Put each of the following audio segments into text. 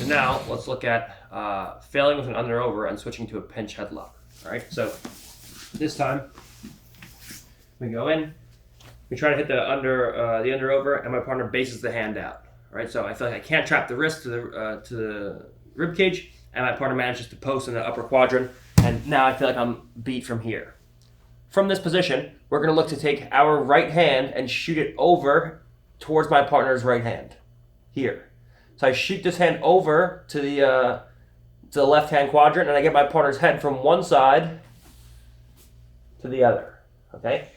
now let's look at failing with an under over and switching to a pinch headlock. All right, so this time we go in, we try to hit the under over, and my partner bases the hand out. All right, so I feel like I can't trap the wrist to the rib cage, and my partner manages to post in the upper quadrant, and now I feel like I'm beat from here. From this position, we're going to look to take our right hand and shoot it over towards my partner's right hand, here. So I shoot this hand over to the left-hand quadrant, and I get my partner's head from one side to the other, okay?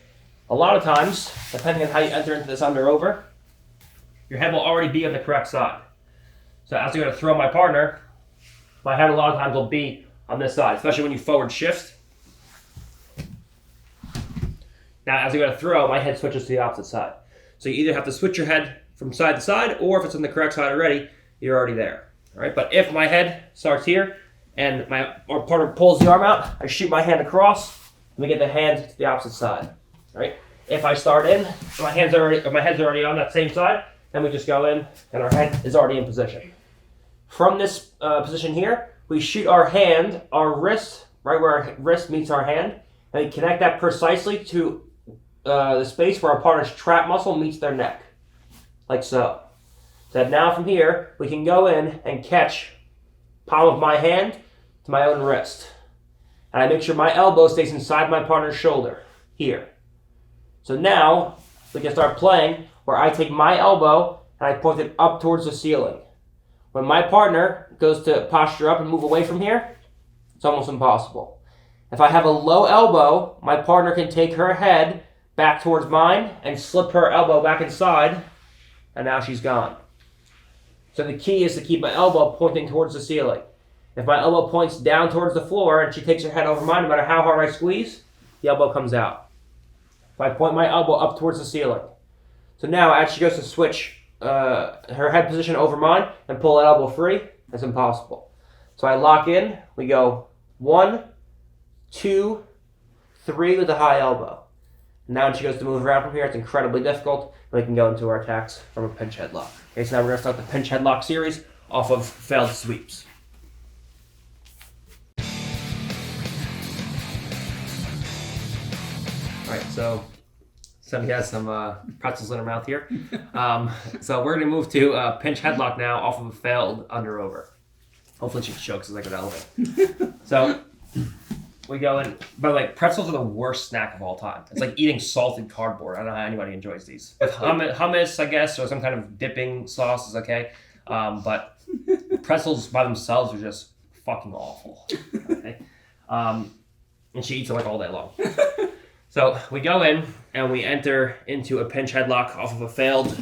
A lot of times, depending on how you enter into this under-over, your head will already be on the correct side. So as you're going to throw my partner, my head a lot of times will be on this side, especially when you forward shift. Now, as you're going to throw, my head switches to the opposite side. So you either have to switch your head from side to side, or if it's on the correct side already, you're already there. All right. But if my head starts here and my partner pulls the arm out, I shoot my hand across, and we get the hand to the opposite side. All right. If I start in, my head's already on that same side, then we just go in, and our head is already in position. From this position here, we shoot our hand, our wrist, right where our wrist meets our hand, and we connect that precisely to the space where our partner's trap muscle meets their neck, like so. So now from here, we can go in and catch palm of my hand to my own wrist. And I make sure my elbow stays inside my partner's shoulder, here. So now, we can start playing where I take my elbow and I point it up towards the ceiling. When my partner goes to posture up and move away from here, it's almost impossible. If I have a low elbow, my partner can take her head back towards mine and slip her elbow back inside, and now she's gone. So the key is to keep my elbow pointing towards the ceiling. If my elbow points down towards the floor and she takes her head over mine, no matter how hard I squeeze, the elbow comes out. If I point my elbow up towards the ceiling. So now as she goes to switch her head position over mine and pull that elbow free, it's impossible. So I lock in, we go 1, 2, 3 with a high elbow. Now when she goes to move around from here, it's incredibly difficult, and we can go into our attacks from a pinch headlock. Okay, so now we're going to start the pinch headlock series off of failed sweeps. Alright, so Sunny has some pretzels in her mouth here. So we're going to move to pinch headlock now off of a failed under over. Hopefully she chokes as I go to elevate. So we go in, by the way, pretzels are the worst snack of all time. It's like eating salted cardboard. I don't know how anybody enjoys these. With hummus, I guess, or some kind of dipping sauce is okay. But pretzels by themselves are just fucking awful. Okay? And she eats it like all day long. So we go in and we enter into a pinch headlock off of a failed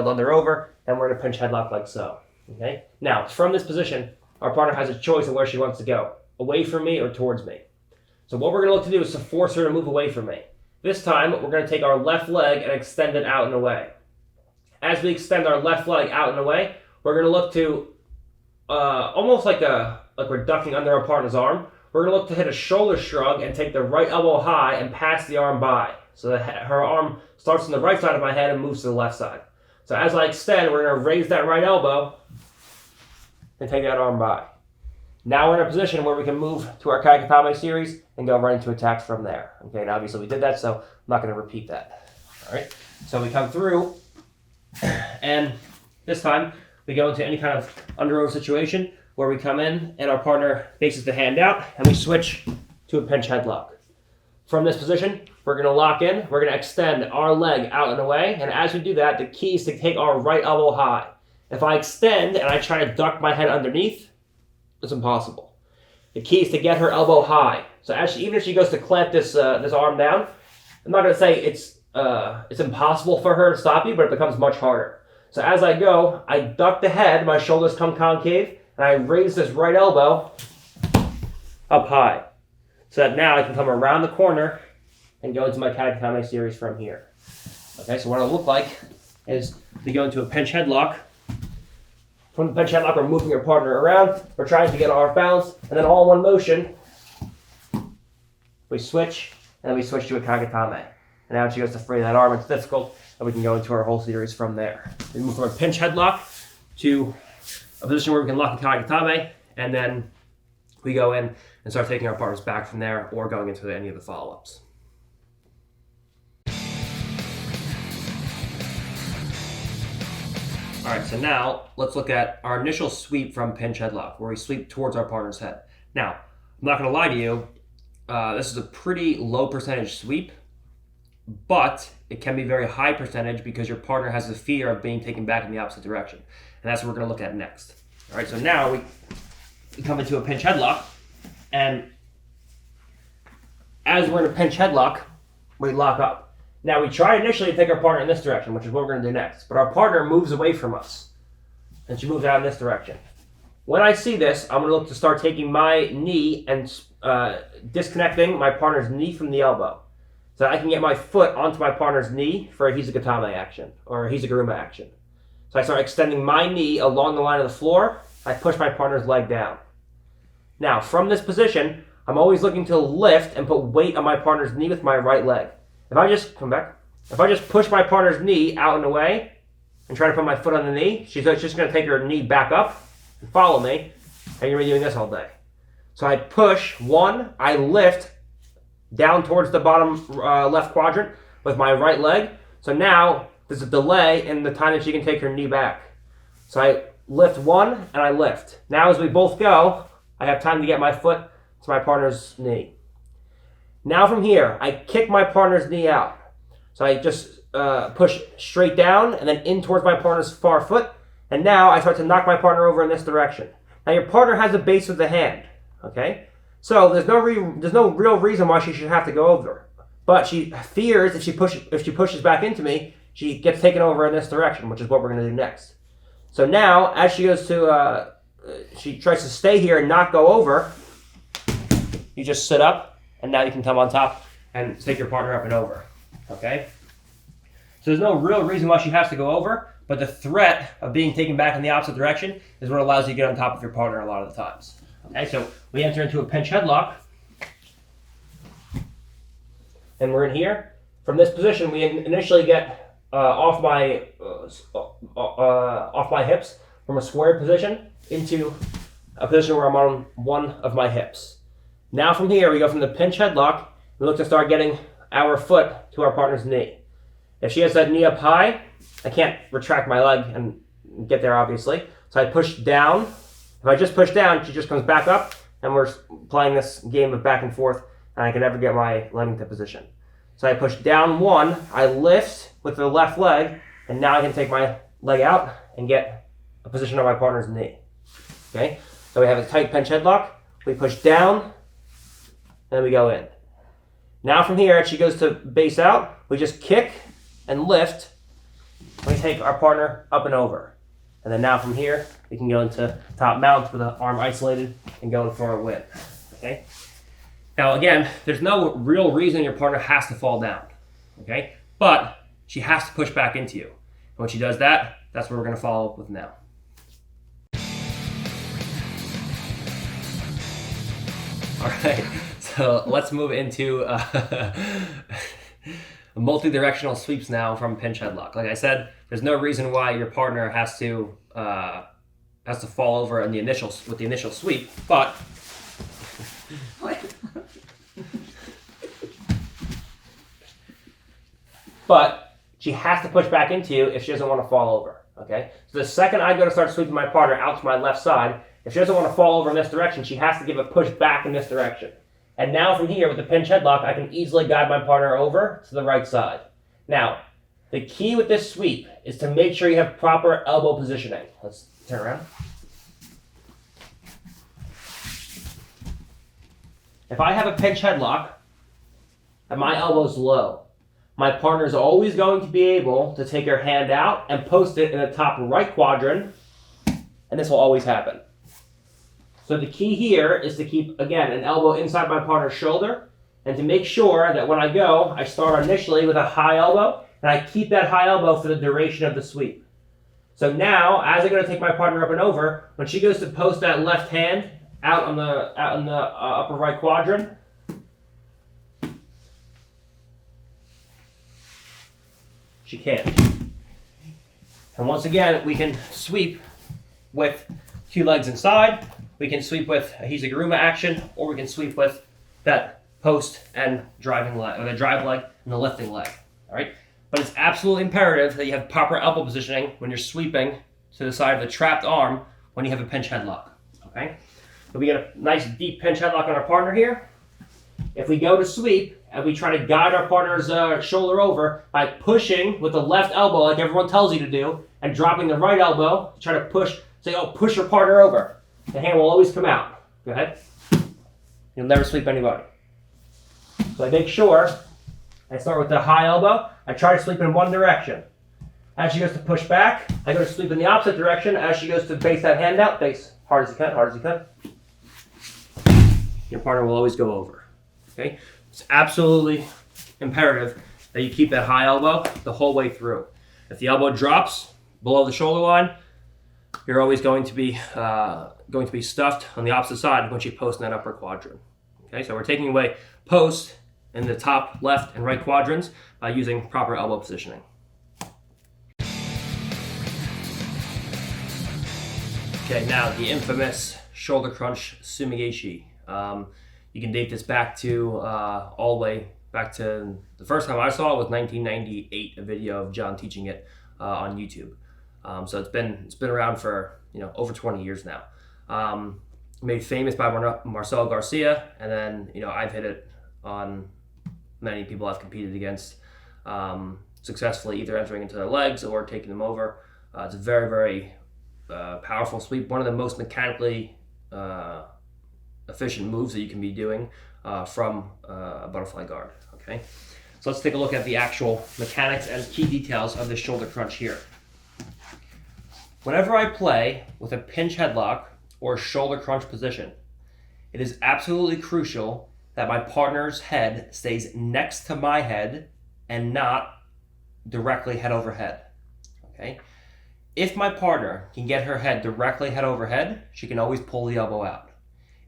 under over, and we're in a pinch headlock like so. Okay. Now from this position, our partner has a choice of where she wants to go, away from me or towards me. So what we're going to look to do is to force her to move away from me. This time we're going to take our left leg and extend it out and away. As we extend our left leg out and away, we're going to look to almost like we're ducking under our partner's arm. We're going to look to hit a shoulder shrug and take the right elbow high and pass the arm by. So that her arm starts on the right side of my head and moves to the left side. So as I extend, we're going to raise that right elbow and take that arm by. Now we're in a position where we can move to our Kaikatame series and go right into attacks from there. Okay, and obviously we did that, so I'm not going to repeat that. All right, so we come through, and this time we go into any kind of under-over situation where we come in and our partner faces the hand out and we switch to a pinch headlock. From this position, we're going to lock in, we're going to extend our leg out and away, and as we do that, the key is to take our right elbow high. If I extend and I try to duck my head underneath, it's impossible. The key is to get her elbow high. So even if she goes to clamp this arm down, I'm not going to say it's impossible for her to stop you, but it becomes much harder. So as I go, I duck the head, my shoulders come concave, and I raise this right elbow up high. So that now I can come around the corner and go into my Kaikatame series from here. Okay, so what it'll look like is we go into a pinch headlock. From the pinch headlock, we're moving our partner around. We're trying to get off balance, and then all in one motion, we switch, and then we switch to a Kaikatame. And now she goes to free that arm. It's difficult, and we can go into our whole series from there. We move from a pinch headlock to a position where we can lock the kagetame, and then we go in and start taking our partners back from there or going into any of the follow-ups. All right, so now let's look at our initial sweep from pinch headlock, where we sweep towards our partner's head. Now, I'm not going to lie to you, this is a pretty low percentage sweep, but it can be very high percentage because your partner has the fear of being taken back in the opposite direction. And that's what we're going to look at next. All right, so now we come into a pinch headlock, and as we're in a pinch headlock, we lock up. Now, we try initially to take our partner in this direction, which is what we're going to do next. But our partner moves away from us, and she moves out in this direction. When I see this, I'm going to look to start taking my knee and disconnecting my partner's knee from the elbow, so I can get my foot onto my partner's knee for a Hizugatame action, or a Hizuguruma action. So I start extending my knee along the line of the floor. I push my partner's leg down. Now, from this position, I'm always looking to lift and put weight on my partner's knee with my right leg. If I just push my partner's knee out and away and try to put my foot on the knee, she's just going to take her knee back up and follow me, and you're going to be doing this all day. So I push one, I lift down towards the bottom left quadrant with my right leg. So now there's a delay in the time that she can take her knee back. So I lift one and I lift. Now as we both go, I have time to get my foot to my partner's knee. Now from here, I kick my partner's knee out. So I just push straight down and then in towards my partner's far foot. And now I start to knock my partner over in this direction. Now your partner has a base of the hand, okay? So there's no real reason why she should have to go over. But she fears if she pushes back into me, she gets taken over in this direction, which is what we're going to do next. So now, as she goes to, she tries to stay here and not go over, you just sit up. And now you can come on top and take your partner up and over, okay? So there's no real reason why she has to go over, but the threat of being taken back in the opposite direction is what allows you to get on top of your partner a lot of the times. Okay, so we enter into a pinch headlock, and we're in here. From this position, we initially get off my hips from a square position into a position where I'm on one of my hips. Now from here, we go from the pinch headlock, we look to start getting our foot to our partner's knee. If she has that knee up high, I can't retract my leg and get there, obviously. So I push down. If I just push down, she just comes back up, and we're playing this game of back and forth, and I can never get my leg into position. So I push down one, I lift with the left leg, and now I can take my leg out and get a position on my partner's knee. Okay? So we have a tight pinch headlock. We push down, and then we go in. Now from here, as she goes to base out, we just kick and lift. We take our partner up and over. And then now from here, we can go into top mount with the arm isolated and go for a win. Okay? Now again, there's no real reason your partner has to fall down. Okay? But she has to push back into you. And when she does that, that's what we're going to follow up with now. All right. So let's move into multi-directional sweeps now from pinch headlock. Like I said, there's no reason why your partner has to fall over in the initial sweep, but but she has to push back into you if she doesn't want to fall over. Okay. So the second I go to start sweeping my partner out to my left side, if she doesn't want to fall over in this direction, she has to give a push back in this direction. And now from here, with the pinch headlock, I can easily guide my partner over to the right side. Now, the key with this sweep is to make sure you have proper elbow positioning. Let's turn around. If I have a pinch headlock and my elbow's low, my partner is always going to be able to take her hand out and post it in the top right quadrant, and this will always happen. So the key here is to keep, again, an elbow inside my partner's shoulder, and to make sure that when I go, I start initially with a high elbow, and I keep that high elbow for the duration of the sweep. So now, as I go to take my partner up and over, when she goes to post that left hand out in the upper right quadrant, she can't. And once again, we can sweep with 2 legs inside. We can sweep with a Hizaguruma action, or we can sweep with that post and driving leg, or the drive leg and the lifting leg. All right, but it's absolutely imperative that you have proper elbow positioning when you're sweeping to the side of the trapped arm when you have a pinch headlock. Okay, so we get a nice deep pinch headlock on our partner here. If we go to sweep and we try to guide our partner's shoulder over by pushing with the left elbow like everyone tells you to do, and dropping the right elbow to try to push, say, oh, push your partner over. The hand will always come out. Go ahead. You'll never sweep anybody. So I make sure I start with the high elbow. I try to sweep in one direction. As she goes to push back, I go to sweep in the opposite direction. As she goes to base that hand out, base hard as you can, hard as you can. Your partner will always go over. Okay? It's absolutely imperative that you keep that high elbow the whole way through. If the elbow drops below the shoulder line, you're always going to be stuffed on the opposite side once you post in that upper quadrant. Okay, so we're taking away post in the top left and right quadrants by using proper elbow positioning. Okay, now the infamous shoulder crunch sumigeshi. You can date this back to all the way back to the first time I saw it was 1998, a video of John teaching it on YouTube. So it's been around for over 20 years now. Made famous by Marcel Garcia, and then I've hit it on many people I've competed against successfully, either entering into their legs or taking them over. It's a very, very powerful sweep. One of the most mechanically efficient moves that you can be doing from a butterfly guard. Okay, so let's take a look at the actual mechanics and key details of this shoulder crunch here. Whenever I play with a pinch headlock or shoulder crunch position, it is absolutely crucial that my partner's head stays next to my head and not directly head over head. Okay? If my partner can get her head directly head over head, she can always pull the elbow out.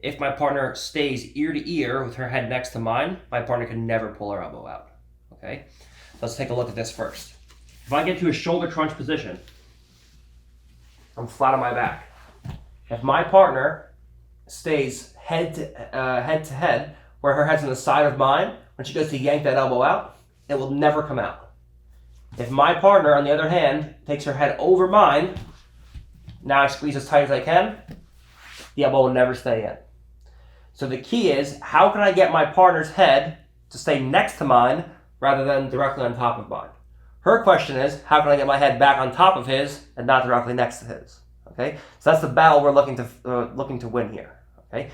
If my partner stays ear to ear with her head next to mine, my partner can never pull her elbow out. Okay? Let's take a look at this first. If I get to a shoulder crunch position, I'm flat on my back. If my partner stays head to head, where her head's on the side of mine, when she goes to yank that elbow out, it will never come out. If my partner, on the other hand, takes her head over mine, now I squeeze as tight as I can, the elbow will never stay in. So the key is, how can I get my partner's head to stay next to mine rather than directly on top of mine? Her question is, how can I get my head back on top of his and not directly next to his? Okay, so that's the battle we're looking to win here. Okay,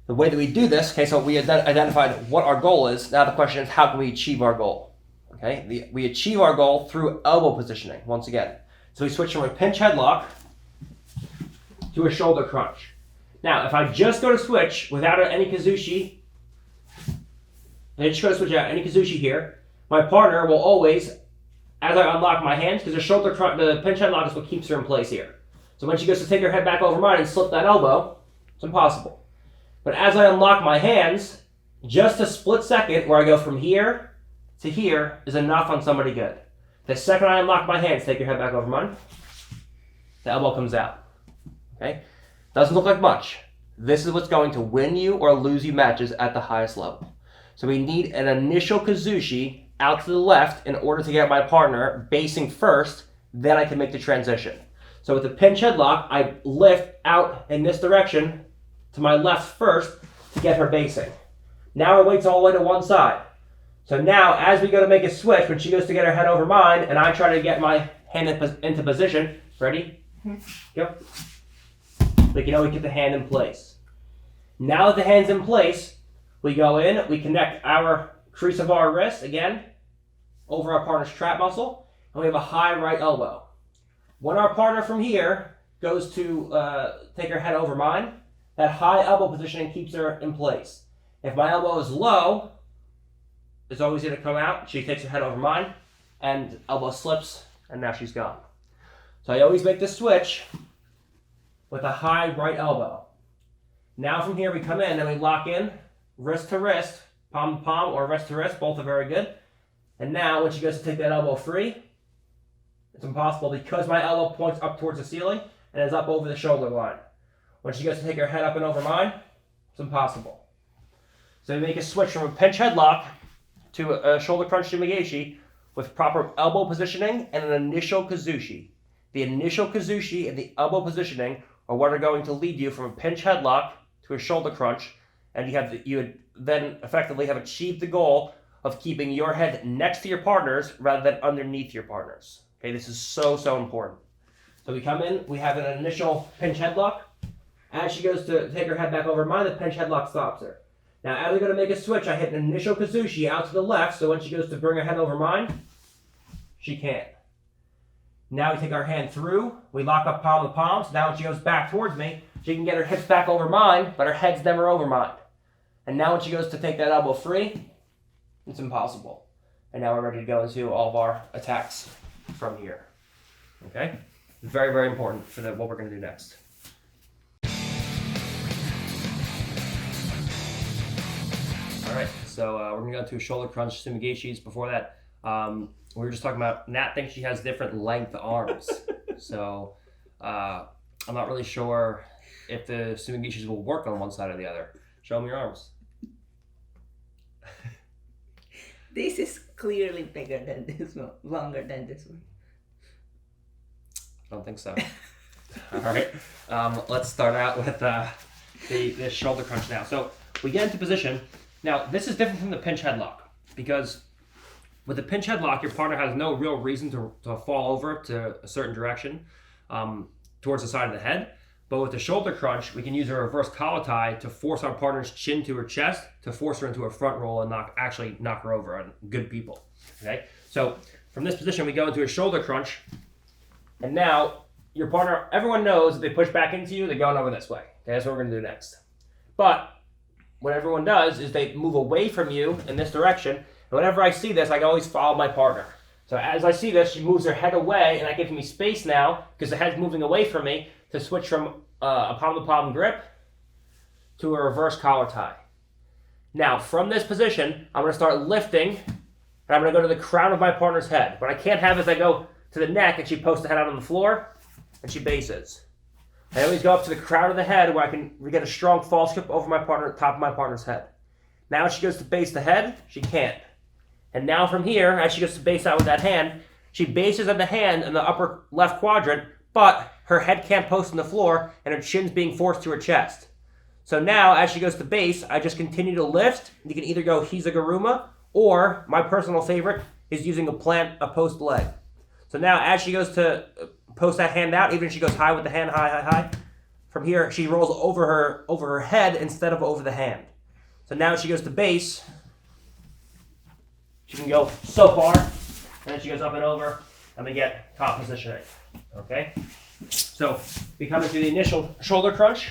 the way that we do this. Okay, so we identified what our goal is. Now the question is, how can we achieve our goal? Okay, we achieve our goal through elbow positioning. Once again, so we switch from a pinch headlock to a shoulder crunch. Now, if I just go to switch without any kazushi, here, my partner will always, as I unlock my hands, because the pinch headlock is what keeps her in place here. So when she goes to take her head back over mine and slip that elbow, it's impossible. But as I unlock my hands, just a split second where I go from here to here is enough on somebody good. The second I unlock my hands, take your head back over mine, the elbow comes out. Okay? Doesn't look like much. This is what's going to win you or lose you matches at the highest level. So we need an initial kazushi out to the left in order to get my partner basing first, then I can make the transition. So with the pinch headlock, I lift out in this direction to my left first to get her basing. Now I wait all the way to one side. So now as we go to make a switch, when she goes to get her head over mine and I try to get my hand into position, ready? Go. We can always get the hand in place. Now that the hand's in place, we go in, we connect our crease of our wrist, again, over our partner's trap muscle, and we have a high right elbow. When our partner from here goes to take her head over mine, that high elbow positioning keeps her in place. If my elbow is low, it's always going to come out. She takes her head over mine, and elbow slips, and now she's gone. So I always make this switch with a high right elbow. Now from here we come in and we lock in, wrist to wrist, palm to palm, or wrist to wrist, both are very good. And now when she goes to take that elbow free, it's impossible because my elbow points up towards the ceiling. and is up over the shoulder line. When she goes to take her head up and over mine, it's impossible. So we make a switch from a pinch headlock to a shoulder crunch Sumigaeshi with proper elbow positioning and an initial kazushi. The initial kazushi and the elbow positioning are what are going to lead you from a pinch headlock to a shoulder crunch, and you would then effectively have achieved the goal of keeping your head next to your partners rather than underneath your partners. Okay, this is so important. So we come in, we have an initial pinch headlock. As she goes to take her head back over mine, the pinch headlock stops her. Now, as I go to make a switch, I hit an initial kazushi out to the left, so when she goes to bring her head over mine, she can't. Now we take our hand through, we lock up palm to palm, so now when she goes back towards me, she can get her hips back over mine, but her head's never over mine. And now when she goes to take that elbow free, it's impossible. And now we're ready to go into all of our attacks from here. Okay? Very important for what we're going to do next. All right, so we're going to go into shoulder crunch Sumigaeshis. Before that, we were just talking about Nat thinks she has different length arms. So I'm not really sure if the Sumigaeshis will work on one side or the other. Show me your arms. This is clearly bigger than this one, longer than this one. I don't think so. All right, let's start out with the shoulder crunch now. So we get into position. Now, this is different from the pinch headlock because with the pinch headlock, your partner has no real reason to fall over to a certain direction towards the side of the head. But with the shoulder crunch, we can use a reverse collar tie to force our partner's chin to her chest to force her into a front roll and knock her over on good people. Okay, so from this position, we go into a shoulder crunch. And now, your partner, everyone knows that they push back into you, they're going over this way. Okay, that's what we're going to do next. But what everyone does is they move away from you in this direction. And whenever I see this, I always follow my partner. So as I see this, she moves her head away, and that gives me space now, because the head's moving away from me, to switch from a palm-to-palm grip to a reverse collar tie. Now, from this position, I'm going to start lifting, and I'm going to go to the crown of my partner's head. What I can't have is I go to the neck, and she posts the head out on the floor, and she bases. I always go up to the crown of the head where I can get a strong false grip over my partner, top of my partner's head. Now as she goes to base the head, she can't. And now from here, as she goes to base out with that hand, she bases on the hand in the upper left quadrant, but her head can't post on the floor, and her chin's being forced to her chest. So now, as she goes to base, I just continue to lift. You can either go Hizaguruma, or my personal favorite is using a post leg. So now, as she goes to post that hand out, even if she goes high with the hand, high, from here, she rolls over her head instead of over the hand. So now as she goes to base, she can go so far, and then she goes up and over, and we get top positioning. Okay? So we come into the initial shoulder crunch.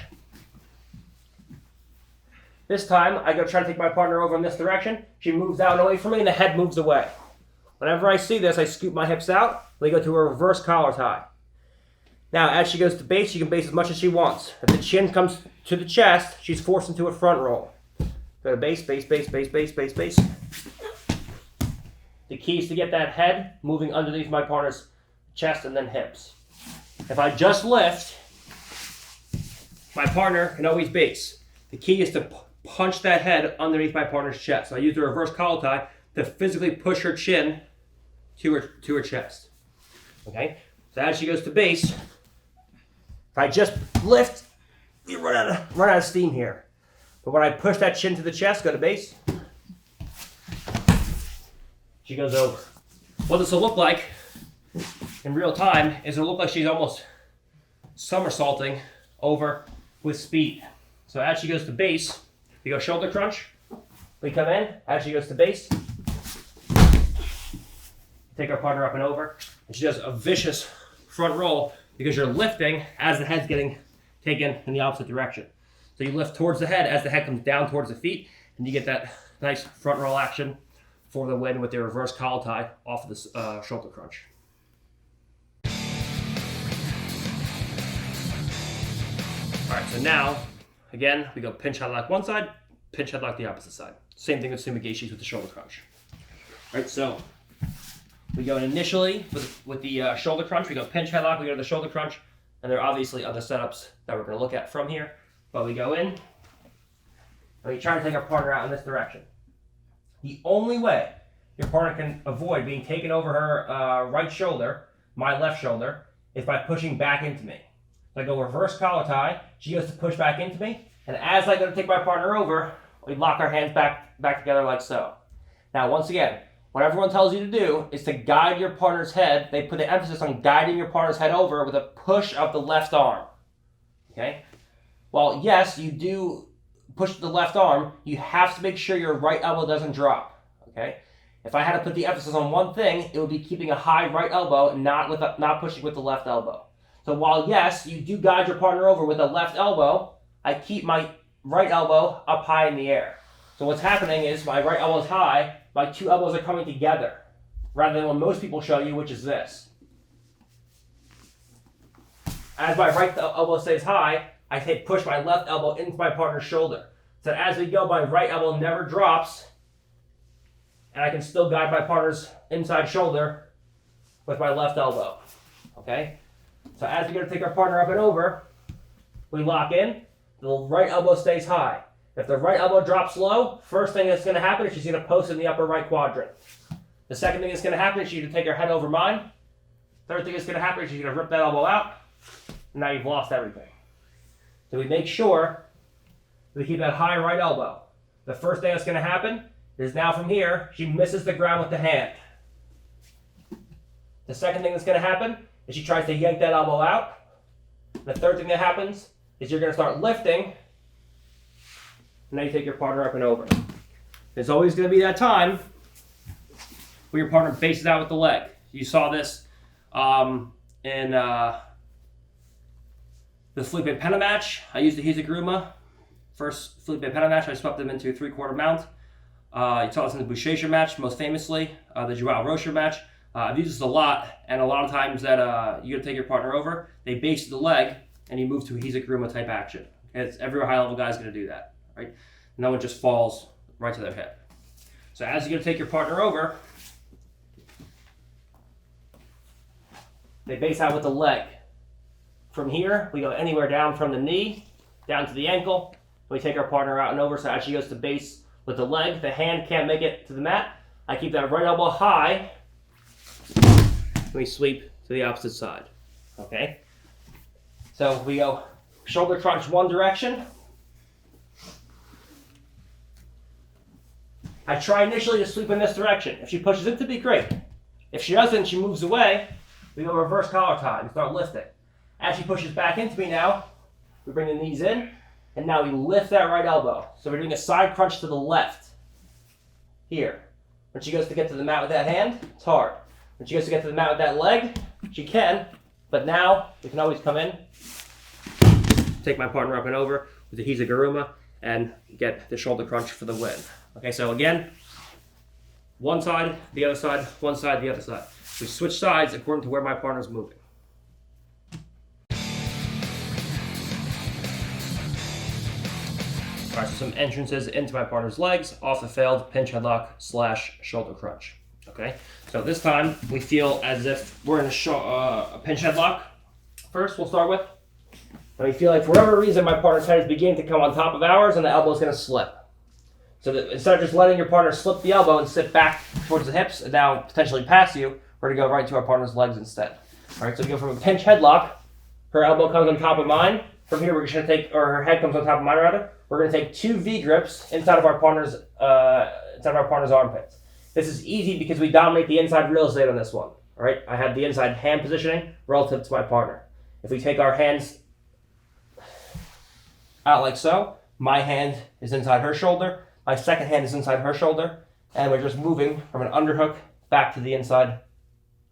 This time, I go try to take my partner over in this direction. She moves out and away from me, and the head moves away. Whenever I see this, I scoop my hips out. We go to a reverse collar tie. Now, as she goes to base, she can base as much as she wants. If the chin comes to the chest, she's forced into a front roll. Go to base. The key is to get that head moving underneath my partner's chest and then hips. If I just lift, my partner can always base. The key is to punch that head underneath my partner's chest. So I use the reverse collar tie to physically push her chin to her chest. Okay? So as she goes to base, if I just lift, you run out of steam here. But when I push that chin to the chest, go to base, she goes over. What this will look like in real time is it'll look like she's almost somersaulting over with speed. So as she goes to base, we go shoulder crunch. We come in. As she goes to base, take our partner up and over. And she does a vicious front roll because you're lifting as the head's getting taken in the opposite direction. So you lift towards the head as the head comes down towards the feet, and you get that nice front roll action for the win with the reverse collar tie off of this shoulder crunch. All right, so now, again, we go pinch headlock one side, pinch headlock the opposite side. Same thing with Sumigaeshis with the shoulder crunch. All right, so we go initially with the shoulder crunch. We go pinch headlock, we go to the shoulder crunch, And there are obviously other setups that we're going to look at from here. But we go in, and we try to take our partner out in this direction. The only way your partner can avoid being taken over her right shoulder, my left shoulder, is by pushing back into me. I go reverse collar tie, she goes to push back into me, and as I go to take my partner over, we lock our hands back together like so. Now, once again, what everyone tells you to do is to guide your partner's head. They put the emphasis on guiding your partner's head over with a push of the left arm. Okay? Well, yes, you do push the left arm, you have to make sure your right elbow doesn't drop. Okay? If I had to put the emphasis on one thing, it would be keeping a high right elbow, not pushing with the left elbow. So while, yes, you do guide your partner over with a left elbow, I keep my right elbow up high in the air. So what's happening is my right elbow is high, my two elbows are coming together, rather than what most people show you, which is this. As my right elbow stays high, I push my left elbow into my partner's shoulder. So as we go, my right elbow never drops, and I can still guide my partner's inside shoulder with my left elbow. Okay? So as we go to take our partner up and over, we lock in, the right elbow stays high. If the right elbow drops low, first thing that's going to happen is she's going to post in the upper right quadrant. The second thing that's going to happen is she's going to take her head over mine. Third thing that's going to happen is she's going to rip that elbow out, and now you've lost everything. So we make sure we keep that high right elbow. The first thing that's going to happen is now from here, she misses the ground with the hand. The second thing that's going to happen is she tries to yank that elbow out. The third thing that happens is you're going to start lifting, and now you take your partner up and over. There's always going to be that time where your partner faces out with the leg. You saw this in the Felipe Pena match. I used the Hizaguruma. First Felipe Pena match, I swept them into a 3/4 mount. You saw this in the Buchecha match, most famously, the Joao Rocha match. I've used this a lot, and a lot of times that you got to take your partner over, they base the leg, and you move to a Hizaguruma type action. Okay? Every high-level guy is going to do that. Right? No one just falls right to their hip. So as you go to take your partner over, they base out with the leg. From here, we go anywhere down from the knee, down to the ankle. We take our partner out and over, so as she goes to base with the leg, the hand can't make it to the mat. I keep that right elbow high, and we sweep to the opposite side. Okay? So we go shoulder crunch one direction. I try initially to sweep in this direction. If she pushes into me, great. If she doesn't, she moves away. We go reverse collar tie and start lifting. As she pushes back into me now, we bring the knees in, and now we lift that right elbow. So we're doing a side crunch to the left. Here. When she goes to get to the mat with that hand, it's hard. When she goes to get to the mat with that leg, she can, but now we can always come in, take my partner up and over with the Hizaguruma, and get the shoulder crunch for the win. Okay, so again, one side, the other side, one side, the other side. We switch sides according to where my partner's moving. All right, so some entrances into my partner's legs off the failed pinch headlock / shoulder crunch. Okay, so this time we feel as if we're in a pinch headlock. First, we'll start with, and we feel like for whatever reason my partner's head is beginning to come on top of ours and the elbow is going to slip. So that instead of just letting your partner slip the elbow and sit back towards the hips and now potentially pass you, we're going to go right to our partner's legs instead. All right, so we go from a pinch headlock. Her elbow comes on top of mine. From here, we're just going to take, or her head comes on top of mine rather. We're going to take 2 V grips inside of our partner's armpits. This is easy because we dominate the inside real estate on this one. All right, I have the inside hand positioning relative to my partner. If we take our hands out like so, my hand is inside her shoulder. My second hand is inside her shoulder, and we're just moving from an underhook back to the inside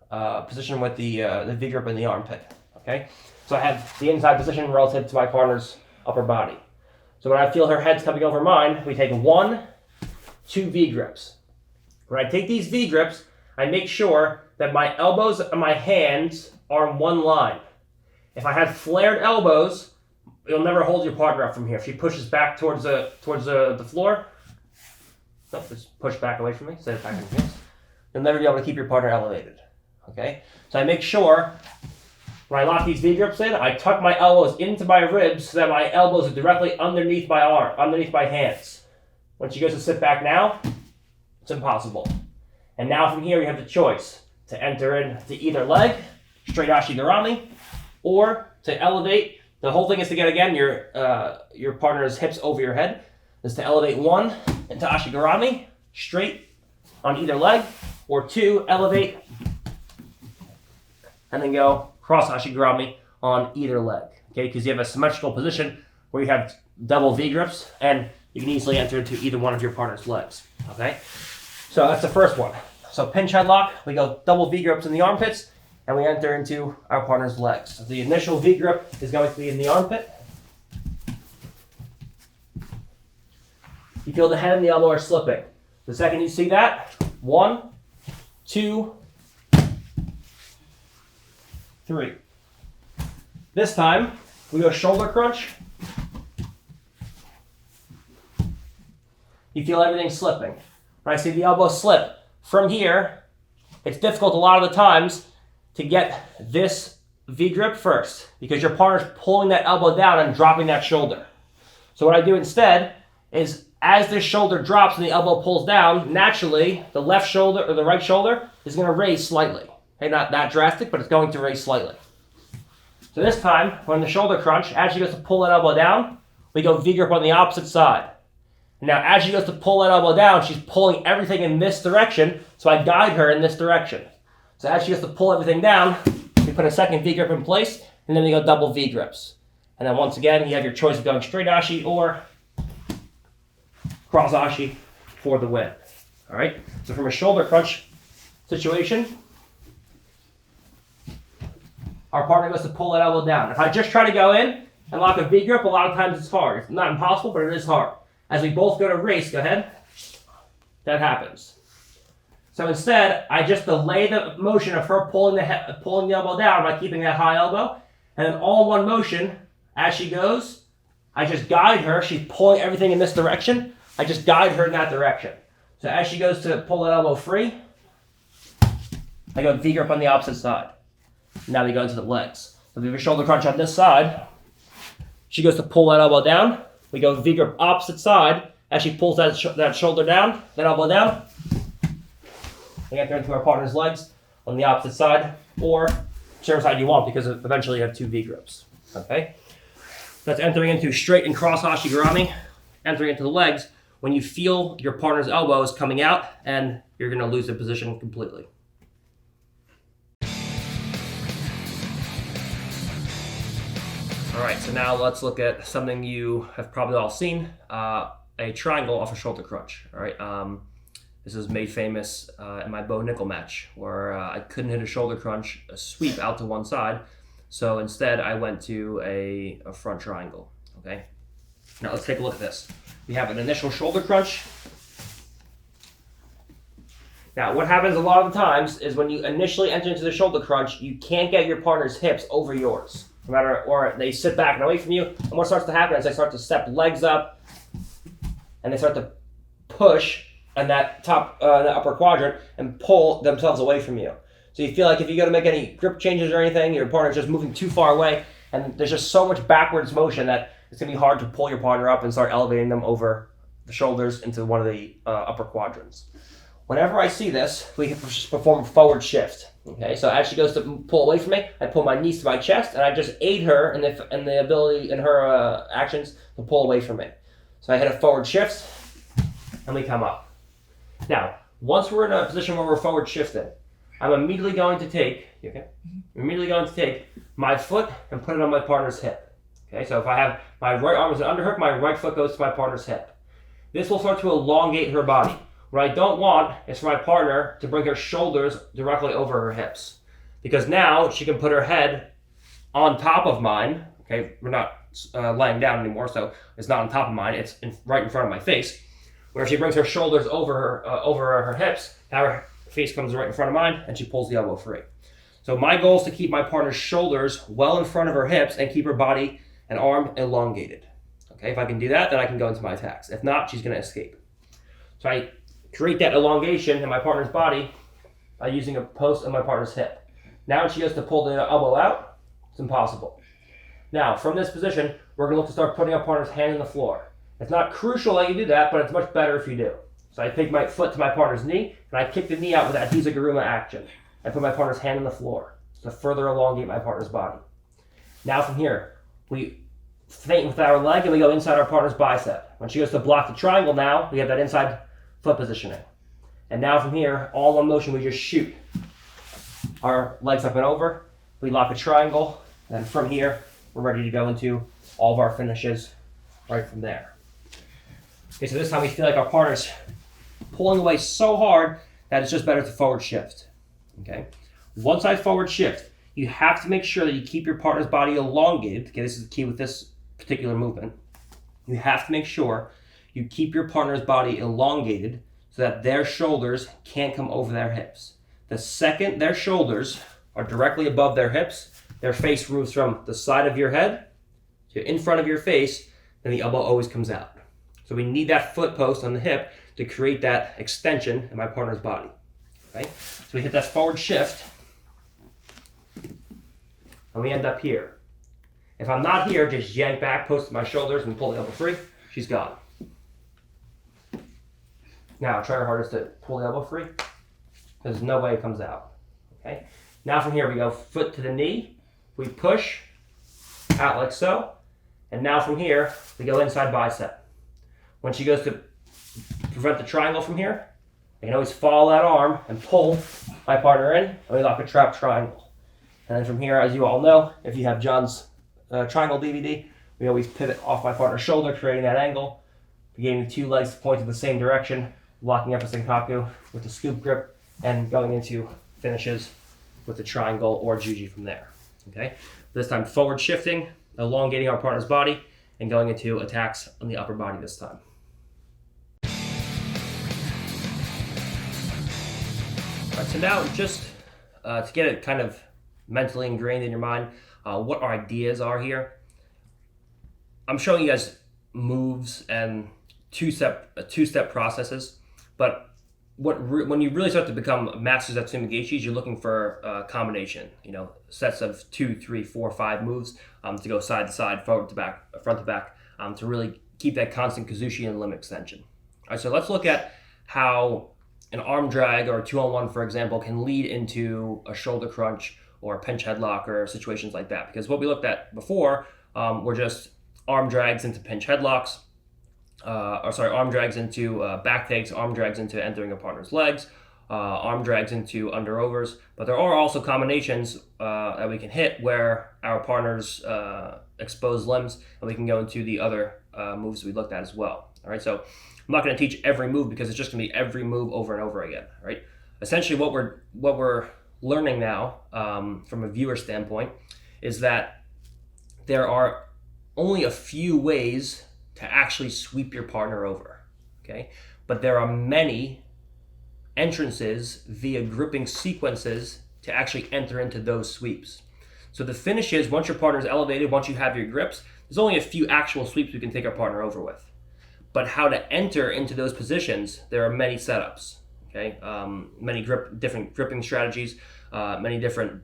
position with the V grip in the armpit. Okay, so I have the inside position relative to my partner's upper body. So when I feel her head's coming over mine, we take 1, 2 V grips. When I take these V grips, I make sure that my elbows and my hands are in one line. If I have flared elbows, you'll never hold your partner up from here. If she pushes back towards the floor, just push back away from me, set it back in here. You'll never be able to keep your partner elevated. Okay? So I make sure When I lock these V-grips in, I tuck my elbows into my ribs so that my elbows are directly underneath my arm, underneath my hands. When she goes to sit back now, it's impossible. And now from here, you have the choice to enter into either leg, straight ashigarami, or to elevate. The whole thing is to get, again, your partner's hips over your head. Is to elevate 1 into ashigarami, straight on either leg, or 2, elevate, and then go cross ashigarami on either leg. Okay, because you have a symmetrical position where you have double V-grips, and you can easily enter into either one of your partner's legs. Okay, so that's the first one. So pinch headlock, we go double V-grips in the armpits, and we enter into our partner's legs. So the initial V-grip is going to be in the armpit. You feel the head and the elbow are slipping. The second you see that, 1, 2, 3. This time, we go shoulder crunch. You feel everything slipping. When I see the elbow slip, from here, it's difficult a lot of the times to get this V-grip first because your partner's pulling that elbow down and dropping that shoulder. So what I do instead is as this shoulder drops and the elbow pulls down, naturally, the left shoulder or the right shoulder is going to raise slightly. Okay, not that drastic, but it's going to raise slightly. So this time, when the shoulder crunch, as she goes to pull that elbow down, we go V-grip on the opposite side. Now, as she goes to pull that elbow down, she's pulling everything in this direction, so I guide her in this direction. So as she goes to pull everything down, we put a second V-grip in place, and then we go double V-grips. And then once again, you have your choice of going straight ashi or cross ashi for the win. All right, so from a shoulder crunch situation, our partner goes to pull that elbow down. If I just try to go in and lock a V-grip, a lot of times it's hard. It's not impossible, but it is hard. As we both go to race, go ahead, that happens. So instead, I just delay the motion of her pulling the elbow down by keeping that high elbow, and then all in one motion, as she goes, I just guide her. She's pulling everything in this direction. I just guide her in that direction. So as she goes to pull that elbow free, I go V-grip on the opposite side. Now we go into the legs. So we have a shoulder crunch on this side. She goes to pull that elbow down. We go V-grip opposite side. As she pulls that shoulder down, that elbow down, we enter into our partner's legs on the opposite side, or whichever side you want, because eventually you have 2 V-grips. Okay? That's entering into straight and cross ashigarami, entering into the legs when you feel your partner's elbow is coming out and you're going to lose the position completely. All right, so now let's look at something you have probably all seen, a triangle off a shoulder crunch. All right, this is made famous in my bow nickel match where I couldn't hit a shoulder crunch, a sweep out to one side. So instead I went to a front triangle, okay? Now let's take a look at this. We have an initial shoulder crunch. Now what happens a lot of the times is when you initially enter into the shoulder crunch, you can't get your partner's hips over yours. No matter, or they sit back and away from you, and what starts to happen is they start to step legs up and they start to push in that top, the upper quadrant and pull themselves away from you. So you feel like if you go to make any grip changes or anything, your partner's just moving too far away, and there's just so much backwards motion that it's going to be hard to pull your partner up and start elevating them over the shoulders into one of the upper quadrants. Whenever I see this, we just perform a forward shift. Okay, so as she goes to pull away from me, I pull my knees to my chest, and I just aid her in the ability in her actions to pull away from me. So I hit a forward shift, and we come up. Now, once we're in a position where we're forward shifting, I'm immediately going to take, my foot and put it on my partner's hip. Okay, so if I have my right arm as an underhook, my right foot goes to my partner's hip. This will start to elongate her body. What I don't want is for my partner to bring her shoulders directly over her hips, because now she can put her head on top of mine. Okay, we're not laying down anymore, so it's not on top of mine. It's right in front of my face. Where she brings her shoulders over her hips, now her face comes right in front of mine, and she pulls the elbow free. So my goal is to keep my partner's shoulders well in front of her hips and keep her body and arm elongated. Okay, if I can do that, then I can go into my attacks. If not, she's going to escape. So I create that elongation in my partner's body by using a post on my partner's hip. Now when she goes to pull the elbow out, It's impossible. Now, from this position, we're going to look to start putting our partner's hand on the floor. It's not crucial that you do that, but it's much better if you do. So I take my foot to my partner's knee, and I kick the knee out with that Hizaguruma action. I put my partner's hand on the floor to further elongate my partner's body. Now from here, we feint with our leg, and we go inside our partner's bicep. When she goes to block the triangle now, we have that inside foot positioning. And now from here, all one motion, we just shoot our legs up and over. We lock a triangle, and from here, we're ready to go into all of our finishes right from there. Okay, so this time we feel like our partner's pulling away so hard that it's just better to forward shift. Okay, once I forward shift, you have to make sure that you keep your partner's body elongated. Okay, this is the key with this particular movement. You have to make sure you keep your partner's body elongated so that their shoulders can't come over their hips. The second their shoulders are directly above their hips, their face moves from the side of your head to in front of your face, then the elbow always comes out. So we need that foot post on the hip to create that extension in my partner's body. Okay? So we hit that forward shift, and we end up here. If I'm not here, just yank back, post my shoulders, and pull the elbow free. She's gone. Now try our hardest to pull the elbow free. There's no way it comes out. Okay? Now from here we go foot to the knee. We push out like so. And now from here, we go inside bicep. When she goes to prevent the triangle from here, I can always follow that arm and pull my partner in, and we lock a trap triangle. And then from here, as you all know, if you have John's triangle DVD, we always pivot off my partner's shoulder, creating that angle, getting the two legs to point in the same direction, locking up a Senkaku with the scoop grip, and going into finishes with the triangle or juji from there. Okay, this time forward shifting, elongating our partner's body, and going into attacks on the upper body this time. All right, so now just to get it kind of mentally ingrained in your mind, what our ideas are here. I'm showing you guys moves and two-step processes, but when you really start to become masters at Tsumigeshis, you're looking for a combination, sets of 2, 3, 4, 5 moves to go side to side, forward to back, front to back, to really keep that constant kazushi and limb extension. All right, so let's look at how an arm drag or a 2-on-1, for example, can lead into a shoulder crunch or a pinch headlock or situations like that. Because what we looked at before were just arm drags into pinch headlocks, arm drags into back takes, arm drags into entering a partner's legs, arm drags into underovers. But there are also combinations that we can hit where our partners expose limbs, and we can go into the other moves we looked at as well. All right, so I'm not going to teach every move because it's just going to be every move over and over again. Right? Essentially, what we're learning now from a viewer standpoint is that there are only a few ways to actually sweep your partner over, okay? But there are many entrances via gripping sequences to actually enter into those sweeps. So the finish is, once your partner is elevated, once you have your grips, there's only a few actual sweeps we can take our partner over with. But how to enter into those positions, there are many setups, okay? Many different gripping strategies, many different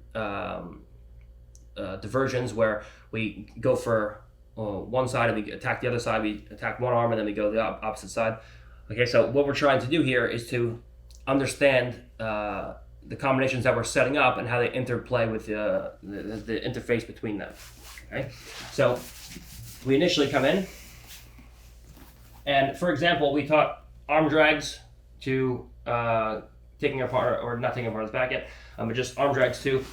diversions where we go for one side and we attack the other side, we attack one arm and then we go to the opposite side. Okay, so what we're trying to do here is to understand the combinations that we're setting up and how they interplay with the interface between them. Okay, so we initially come in, and for example, we taught arm drags to taking our partner, or not taking our partner's back yet, but just arm drags to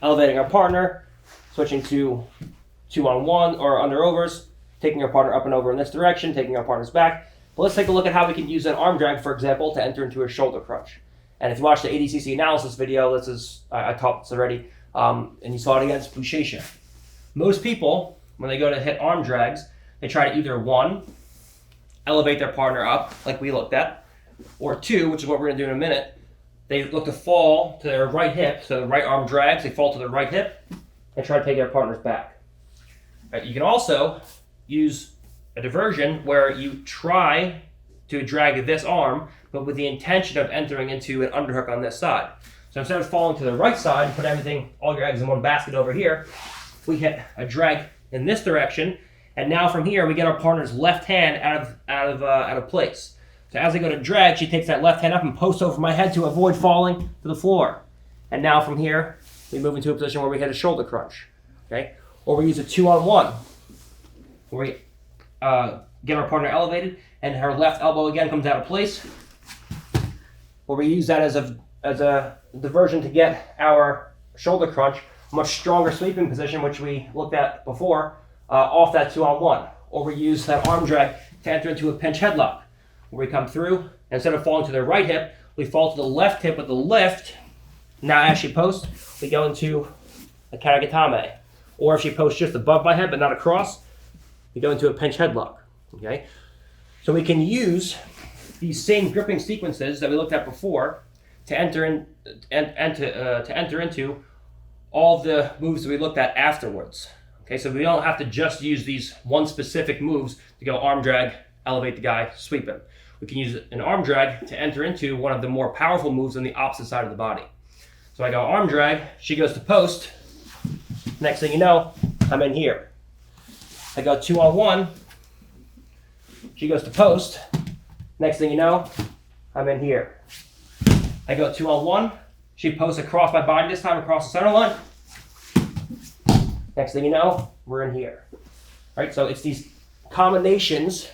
elevating our partner, switching to 2-on-1 or underovers, taking our partner up and over in this direction, taking our partner's back. But let's take a look at how we can use an arm drag, for example, to enter into a shoulder crunch. And if you watched the ADCC analysis video, I taught this already, and you saw it against Buchecha. Most people, when they go to hit arm drags, they try to either 1, elevate their partner up, like we looked at, or 2, which is what we're going to do in a minute, they look to fall to their right hip, so the right arm drags, they fall to their right hip, and try to take their partner's back. Right, you can also use a diversion where you try to drag this arm, but with the intention of entering into an underhook on this side. So instead of falling to the right side and put all your eggs in one basket over here, we hit a drag in this direction, and now from here we get our partner's left hand out of place. So as I go to drag, she takes that left hand up and posts over my head to avoid falling to the floor. And now from here, we move into a position where we hit a shoulder crunch, okay? Or we use a 2-on-1, where we get our partner elevated, and her left elbow again comes out of place. Or we use that as a diversion to get our shoulder crunch, a much stronger sweeping position, which we looked at before, off that 2-on-1. Or we use that arm drag to enter into a pinch headlock, where we come through, and instead of falling to the right hip, we fall to the left hip with the lift. Now as she posts, we go into a karagatame. Or if she posts just above my head but not across, we go into a pinch headlock, okay? So we can use these same gripping sequences that we looked at before to enter into all the moves that we looked at afterwards. Okay, so we don't have to just use these one specific moves to go arm drag, elevate the guy, sweep him. We can use an arm drag to enter into one of the more powerful moves on the opposite side of the body. So I go arm drag, she goes to post. Next thing you know, I'm in here. I go 2-on-1, she goes to post. Next thing you know, I'm in here. I go 2-on-1, she posts across my body, this time across the center line. Next thing you know, we're in here. All right, so it's these combinations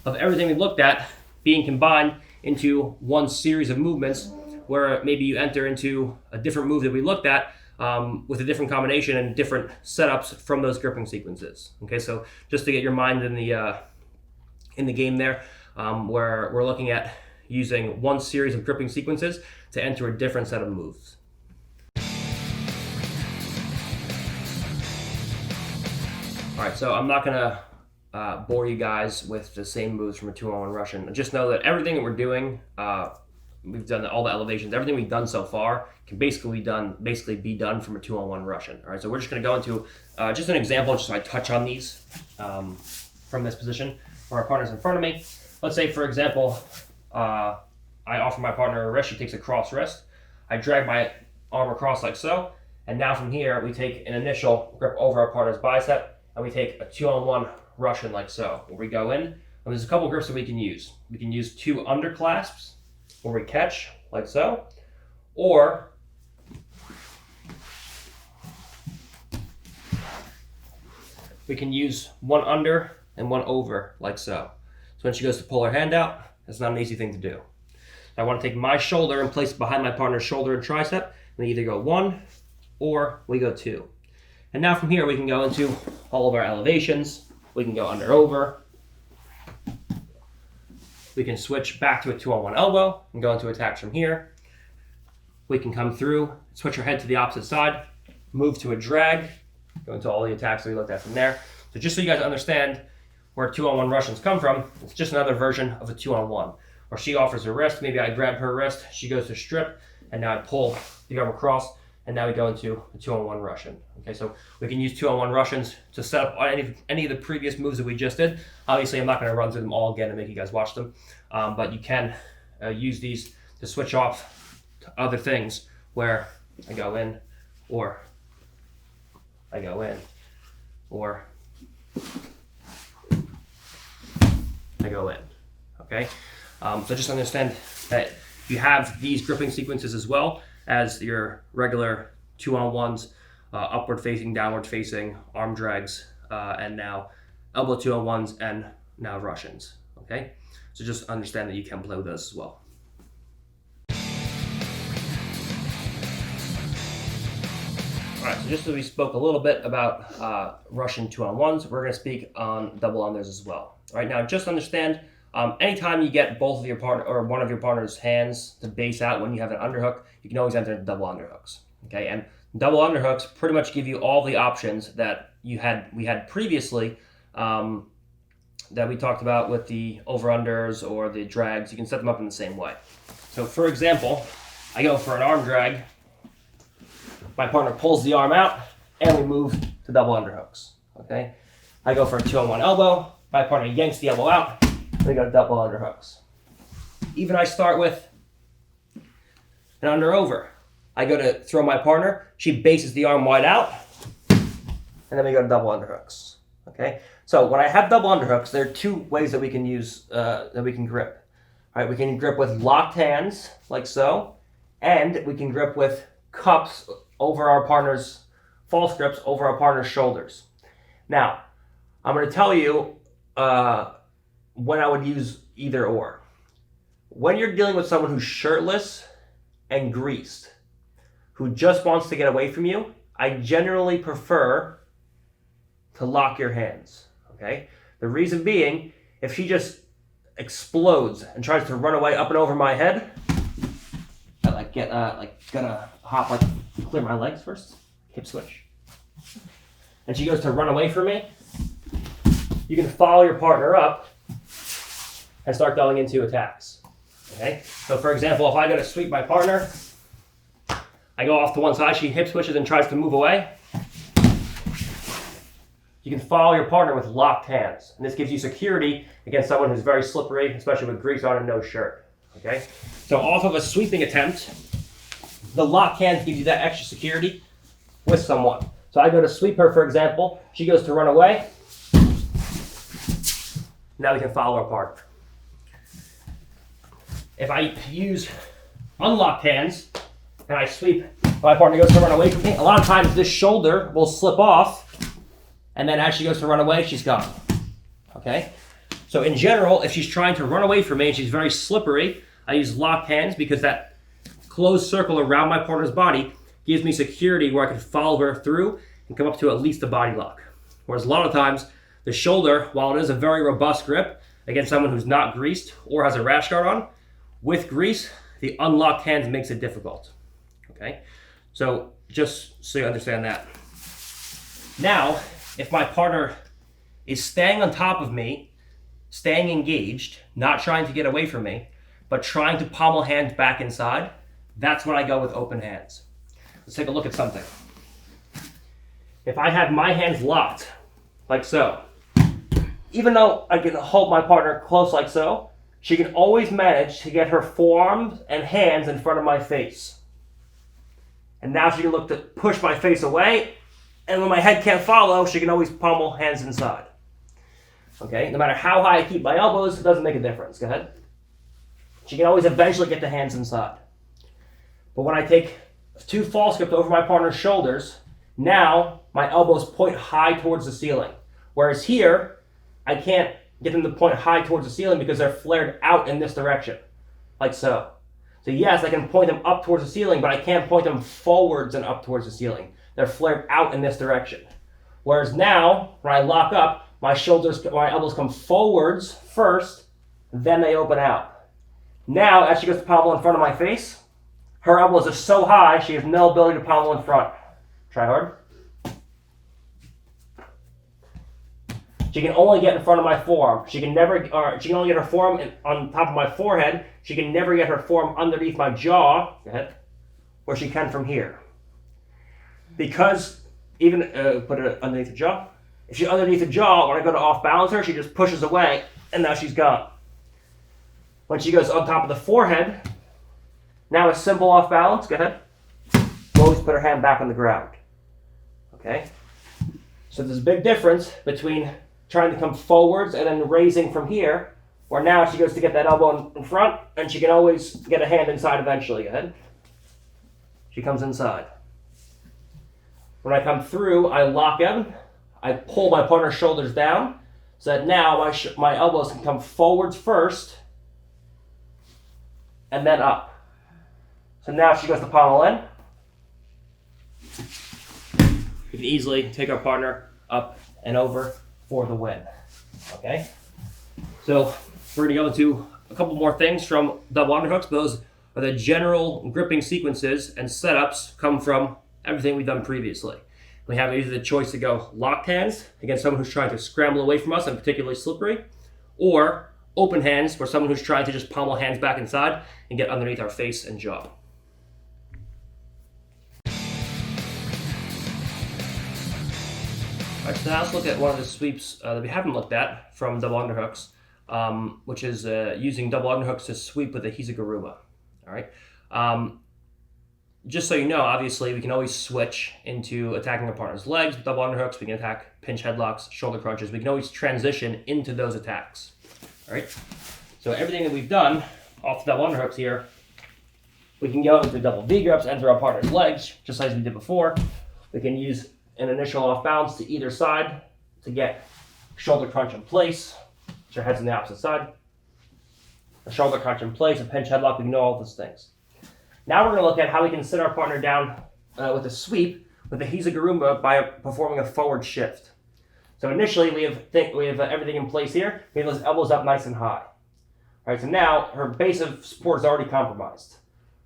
of everything we looked at being combined into one series of movements, where maybe you enter into a different move that we looked at with a different combination and different setups from those gripping sequences. Okay, so just to get your mind in the game there, where we're looking at using one series of gripping sequences to enter a different set of moves. All right, so I'm not gonna bore you guys with the same moves from a 2-on-1 Russian. Just know that everything that we're doing, we've done all the elevations, everything we've done so far can basically be done from a 2-on-1 Russian. All right, so we're just gonna go into just an example, just so I touch on these from this position where our partner's in front of me. Let's say, for example, I offer my partner a wrist, she takes a cross wrist. I drag my arm across like so, and now from here, we take an initial grip over our partner's bicep, and we take a 2-on-1 Russian like so, where we go in, and there's a couple grips that we can use. We can use 2 underclasps, where we catch like so, or we can use 1 under and 1 over like so. So when she goes to pull her hand out, that's not an easy thing to do. I want to take my shoulder and place it behind my partner's shoulder and tricep, and we either go 1 or we go 2. And now from here we can go into all of our elevations. We can go under over. We can switch back to a 2-on-1 elbow and go into attacks from here. We can come through, switch our head to the opposite side, move to a drag, go into all the attacks that we looked at from there. So just so you guys understand where 2-on-1 Russians come from, it's just another version of a 2-on-1. Or she offers her wrist, maybe I grab her wrist, she goes to strip, and now I pull the arm across, and now we go into a 2-on-1 Russian. Okay, so we can use 2-on-1 Russians to set up any of the previous moves that we just did. Obviously, I'm not going to run through them all again and make you guys watch them, but you can use these to switch off to other things where I go in, or I go in, or I go in. Okay, so just understand that you have these gripping sequences as well as your regular 2-on-1s, upward facing, downward facing, arm drags, and now elbow 2-on-1s, and now Russians. Okay, so just understand that you can play with those as well. All right, so just as we spoke a little bit about Russian 2-on-1s, we're going to speak on double unders as well. All right, now just understand, anytime you get both of your partner or one of your partner's hands to base out when you have an underhook, you can always enter into double underhooks. Okay, and double underhooks pretty much give you all the options that we had previously, that we talked about with the over-unders or the drags. You can set them up in the same way. So for example, I go for an arm drag, my partner pulls the arm out, and we move to double underhooks. Okay, I go for a 2-on-1 elbow, my partner yanks the elbow out, and we go to double underhooks. Even I start with and under over. I go to throw my partner, she bases the arm wide out, and then we go to double underhooks. Okay? So when I have double underhooks, there are two ways that we can use, that we can grip. All right, we can grip with locked hands, like so, and we can grip with cups over our partner's, false grips over our partner's shoulders. Now, I'm going to tell you when I would use either or. When you're dealing with someone who's shirtless and greased, who just wants to get away from you, I generally prefer to lock your hands, okay? The reason being, if she just explodes and tries to run away up and over my head, I gotta hop, clear my legs first, hip switch. And she goes to run away from me, you can follow your partner up and start going into attacks, okay? So for example, if I go to sweep my partner, I go off to one side, she hip switches and tries to move away. You can follow your partner with locked hands. And this gives you security against someone who's very slippery, especially with grease on and no shirt. Okay? So off of a sweeping attempt, the locked hands give you that extra security with someone. So I go to sweep her, for example. She goes to run away. Now we can follow our partner. If I use unlocked hands, and I sweep, my partner goes to run away from me, a lot of times this shoulder will slip off, and then as she goes to run away, she's gone. Okay? So in general, if she's trying to run away from me and she's very slippery, I use locked hands because that closed circle around my partner's body gives me security where I can follow her through and come up to at least a body lock. Whereas a lot of times, the shoulder, while it is a very robust grip against someone who's not greased or has a rash guard on, with grease, the unlocked hands makes it difficult. Okay, so just so you understand that. Now, if my partner is staying on top of me, staying engaged, not trying to get away from me, but trying to pommel hands back inside, that's when I go with open hands. Let's take a look at something. If I have my hands locked, like so, even though I can hold my partner close like so, she can always manage to get her forearms and hands in front of my face. And now she can look to push my face away, and when my head can't follow, she can always pommel hands inside. Okay, no matter how high I keep my elbows, it doesn't make a difference. Go ahead. She can always eventually get the hands inside. But when I take two false grips over my partner's shoulders, now my elbows point high towards the ceiling. Whereas here, I can't get them to point high towards the ceiling because they're flared out in this direction, like so. So yes, I can point them up towards the ceiling, but I can't point them forwards and up towards the ceiling. They're flared out in this direction. Whereas now, when I lock up, my elbows come forwards first, then they open out. Now, as she goes to pommel in front of my face, her elbows are so high, she has no ability to pommel in front. Try hard. She can only get in front of my forearm. She can only get her forearm on top of my forehead. She can never get her forearm underneath my jaw, where she can from here. Because even, put it underneath the jaw. If she's underneath the jaw, when I go to off balance her, she just pushes away, and now she's gone. When she goes on top of the forehead, now a simple off balance, go ahead. Always put her hand back on the ground. Okay? So there's a big difference between trying to come forwards and then raising from here, where now she goes to get that elbow in front, and she can always get a hand inside eventually. Go ahead. She comes inside. When I come through, I lock in. I pull my partner's shoulders down, so that now my elbows can come forwards first, and then up. So now she goes to pommel in. We can easily take our partner up and over for the win. Okay? So we're going to go into a couple more things from double underhooks. Those are the general gripping sequences and setups come from everything we've done previously. We have either the choice to go locked hands against someone who's trying to scramble away from us and particularly slippery, or open hands for someone who's trying to just pommel hands back inside and get underneath our face and jaw. All right, so now let's look at one of the sweeps that we haven't looked at from double underhooks, which is using double underhooks to sweep with a hizaguruma. All right. just so you know, obviously we can always switch into attacking our partner's legs with double underhooks. We can attack pinch headlocks, shoulder crunches. We can always transition into those attacks. All right. So everything that we've done off the double underhooks here, we can go into double V grips, enter our partner's legs, just as we did before. We can use an initial off balance to either side to get shoulder crunch in place. Put your heads on the opposite side. A shoulder crunch in place, a pinch headlock. We know all those things. Now we're going to look at how we can sit our partner down with a sweep with the Hizaguruma by performing a forward shift. So initially we have everything in place here. We have those elbows up nice and high. All right, so now her base of support is already compromised.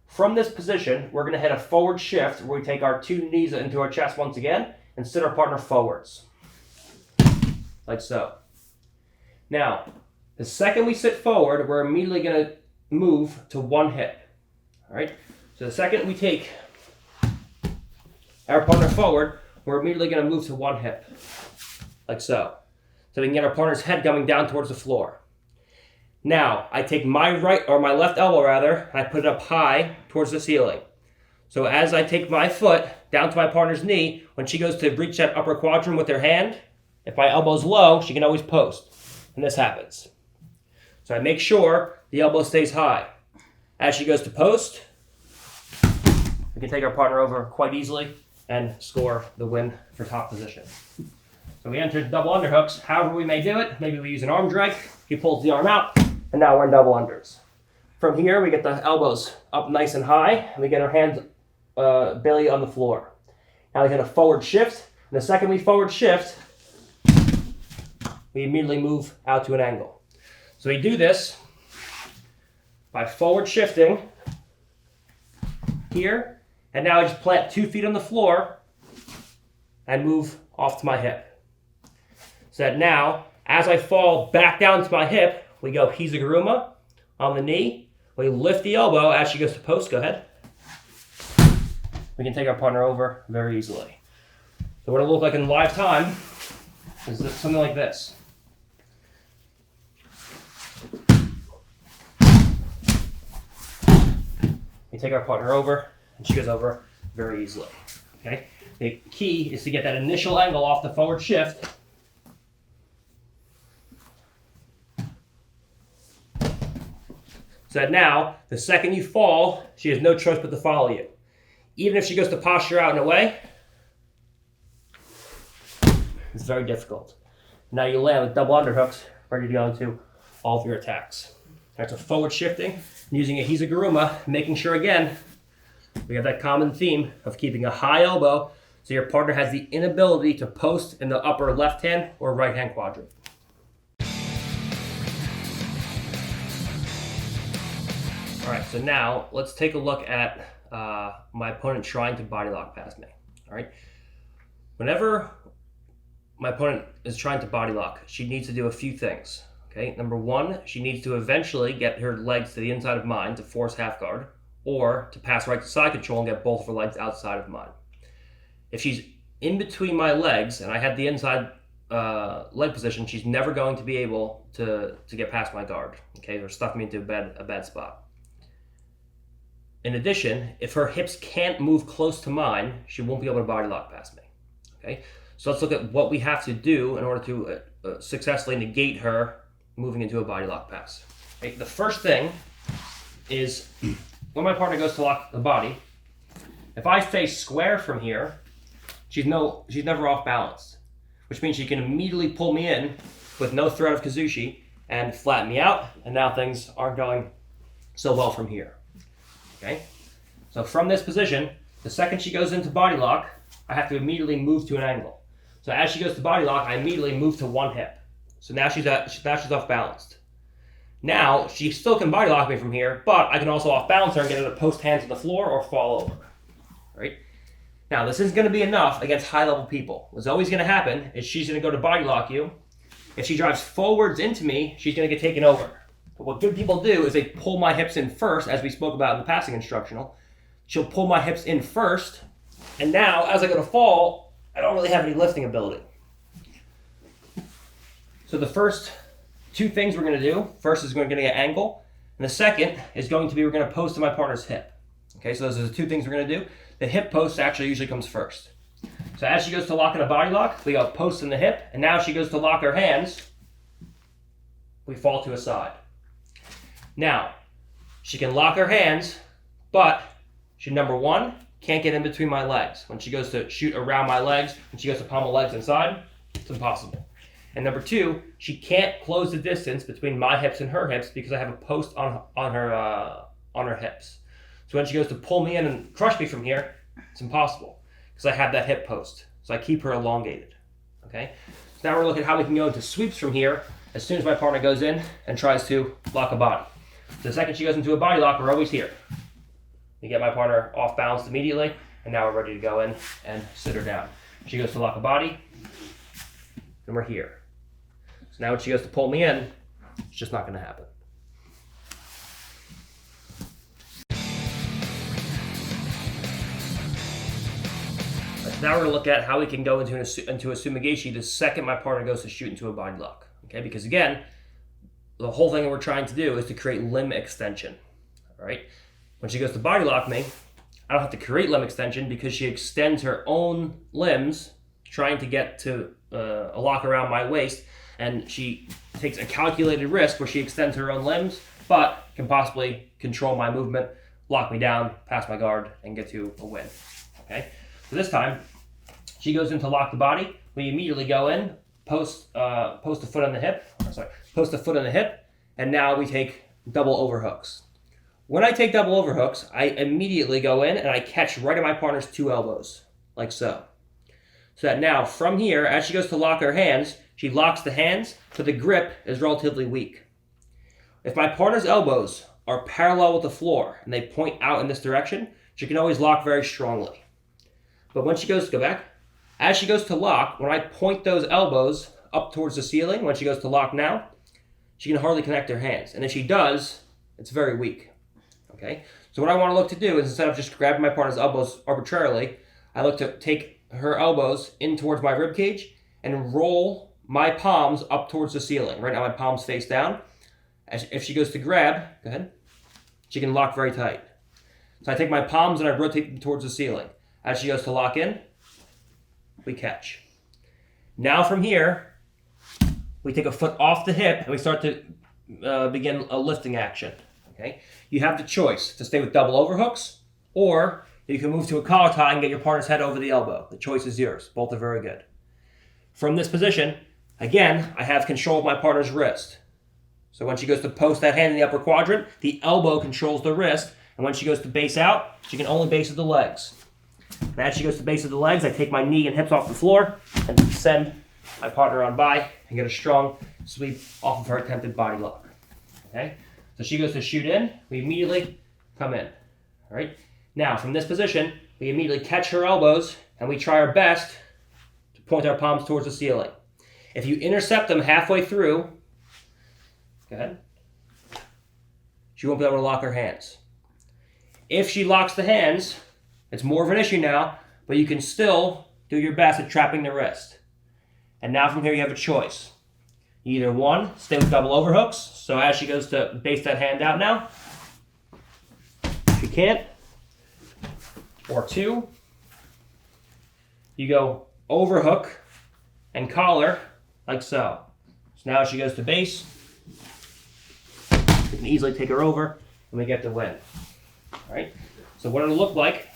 From this position, we're going to hit a forward shift where we take our two knees into our chest once again and sit our partner forwards, like so. Now, the second we sit forward, we're immediately going to move to one hip. All right, so the second we take our partner forward, we're immediately going to move to one hip, like so. So we can get our partner's head coming down towards the floor. Now, I take my left elbow rather, and I put it up high towards the ceiling. So as I take my foot down to my partner's knee, when she goes to reach that upper quadrant with her hand, if my elbow's low, she can always post. And this happens. So I make sure the elbow stays high. As she goes to post, we can take our partner over quite easily and score the win for top position. So we entered double underhooks. However we may do it, maybe we use an arm drag. He pulls the arm out, and now we're in double unders. From here, we get the elbows up nice and high, and we get our hands belly on the floor. Now we hit a forward shift, and the second we forward shift, we immediately move out to an angle. So we do this by forward shifting here, and now I just plant 2 feet on the floor and move off to my hip. So that now, as I fall back down to my hip, we go Hizaguruma on the knee. We lift the elbow as she goes to post. Go ahead. We can take our partner over very easily. So what it'll look like in live time is something like this. We take our partner over, and she goes over very easily. Okay. The key is to get that initial angle off the forward shift. So that now, the second you fall, she has no choice but to follow you. Even if she goes to posture out and away, it's very difficult. Now you land with double underhooks, ready to go into all of your attacks. That's a forward shifting, using a Hizaguruma, making sure again, we have that common theme of keeping a high elbow so your partner has the inability to post in the upper left hand or right hand quadrant. All right, so now let's take a look at my opponent trying to body lock past me. All right, whenever my opponent is trying to body lock, she needs to do a few things. Okay, number one, she needs to eventually get her legs to the inside of mine to force half guard, or to pass right to side control and get both of her legs outside of mine. If she's in between my legs and I had the inside leg position, she's never going to be able to get past my guard. Okay, or stuff me into a bad spot. In addition, if her hips can't move close to mine, she won't be able to body lock past me. Okay, so let's look at what we have to do in order to successfully negate her moving into a body lock pass. Okay, the first thing is when my partner goes to lock the body, if I face square from here, she's never off balance, which means she can immediately pull me in with no threat of Kazushi and flatten me out, and now things aren't going so well from here. Okay, so from this position, the second she goes into body lock, I have to immediately move to an angle. So as she goes to body lock, I immediately move to one hip. So now she's off balanced. Now she still can body lock me from here, but I can also off balance her and get her to post hands to the floor or fall over. Right? Now this isn't going to be enough against high level people. What's always going to happen is she's going to go to body lock you. If she drives forwards into me, she's going to get taken over. But what good people do is they pull my hips in first, as we spoke about in the passing instructional. She'll pull my hips in first, and now as I go to fall, I don't really have any lifting ability. So the first two things we're going to do, first is we're going to get an angle, and the second is going to be we're going to post to my partner's hip. Okay, so those are the two things we're going to do. The hip post actually usually comes first. So as she goes to lock in a body lock, we go post in the hip, and now she goes to lock her hands, we fall to a side. Now, she can lock her hands, but she, number one, can't get in between my legs. When she goes to shoot around my legs, when she goes to pommel legs inside, it's impossible. And number two, she can't close the distance between my hips and her hips because I have a post on her hips. So when she goes to pull me in and crush me from here, it's impossible because I have that hip post. So I keep her elongated. Okay. So now we're looking at how we can go into sweeps from here as soon as my partner goes in and tries to lock a body. The second she goes into a body lock, we're always here. We get my partner off balance immediately, and now we're ready to go in and sit her down. She goes to lock a body, and we're here. So now when she goes to pull me in, it's just not going to happen. Now we're going to look at how we can go into a sumigashi the second my partner goes to shoot into a body lock. Okay, because again, the whole thing that we're trying to do is to create limb extension. All right. When she goes to body lock me, I don't have to create limb extension because she extends her own limbs trying to get to a lock around my waist, and she takes a calculated risk where she extends her own limbs, but can possibly control my movement, lock me down, pass my guard, and get to a win. Okay. So this time, she goes in to lock the body. We immediately go in, post a foot on the hip. Post a foot on the hip, and now we take double overhooks. When I take double overhooks, I immediately go in and I catch right at my partner's two elbows, like so. So that now from here, as she goes to lock her hands, she locks the hands, but the grip is relatively weak. If my partner's elbows are parallel with the floor and they point out in this direction, she can always lock very strongly. But when she goes to go back, as she goes to lock, when I point those elbows up towards the ceiling, when she goes to lock now, she can hardly connect her hands. And if she does, it's very weak. Okay? So what I want to look to do is instead of just grabbing my partner's elbows arbitrarily, I look to take her elbows in towards my rib cage and roll my palms up towards the ceiling. Right now my palms face down. If she goes to grab, go ahead, she can lock very tight. So I take my palms and I rotate them towards the ceiling. As she goes to lock in, we catch. Now from here, we take a foot off the hip and we start to begin a lifting action. Okay, you have the choice to stay with double overhooks, or you can move to a collar tie and get your partner's head over the elbow. The choice is yours. Both are very good. From this position, again, I have control of my partner's wrist. So when she goes to post that hand in the upper quadrant, the elbow controls the wrist, and when she goes to base out, she can only base at the legs. And as she goes to base of the legs, I take my knee and hips off the floor and send my partner on by and get a strong sweep off of her attempted body lock. Okay? So she goes to shoot in, we immediately come in. All right? Now, from this position, we immediately catch her elbows and we try our best to point our palms towards the ceiling. If you intercept them halfway through, go ahead, she won't be able to lock her hands. If she locks the hands, it's more of an issue now, but you can still do your best at trapping the wrist. And now from here you have a choice. You either one, stay with double overhooks, so as she goes to base that hand out now, she can't. Or two, you go overhook and collar like so. So now as she goes to base, you can easily take her over and we get the win. All right? So what it'll look like,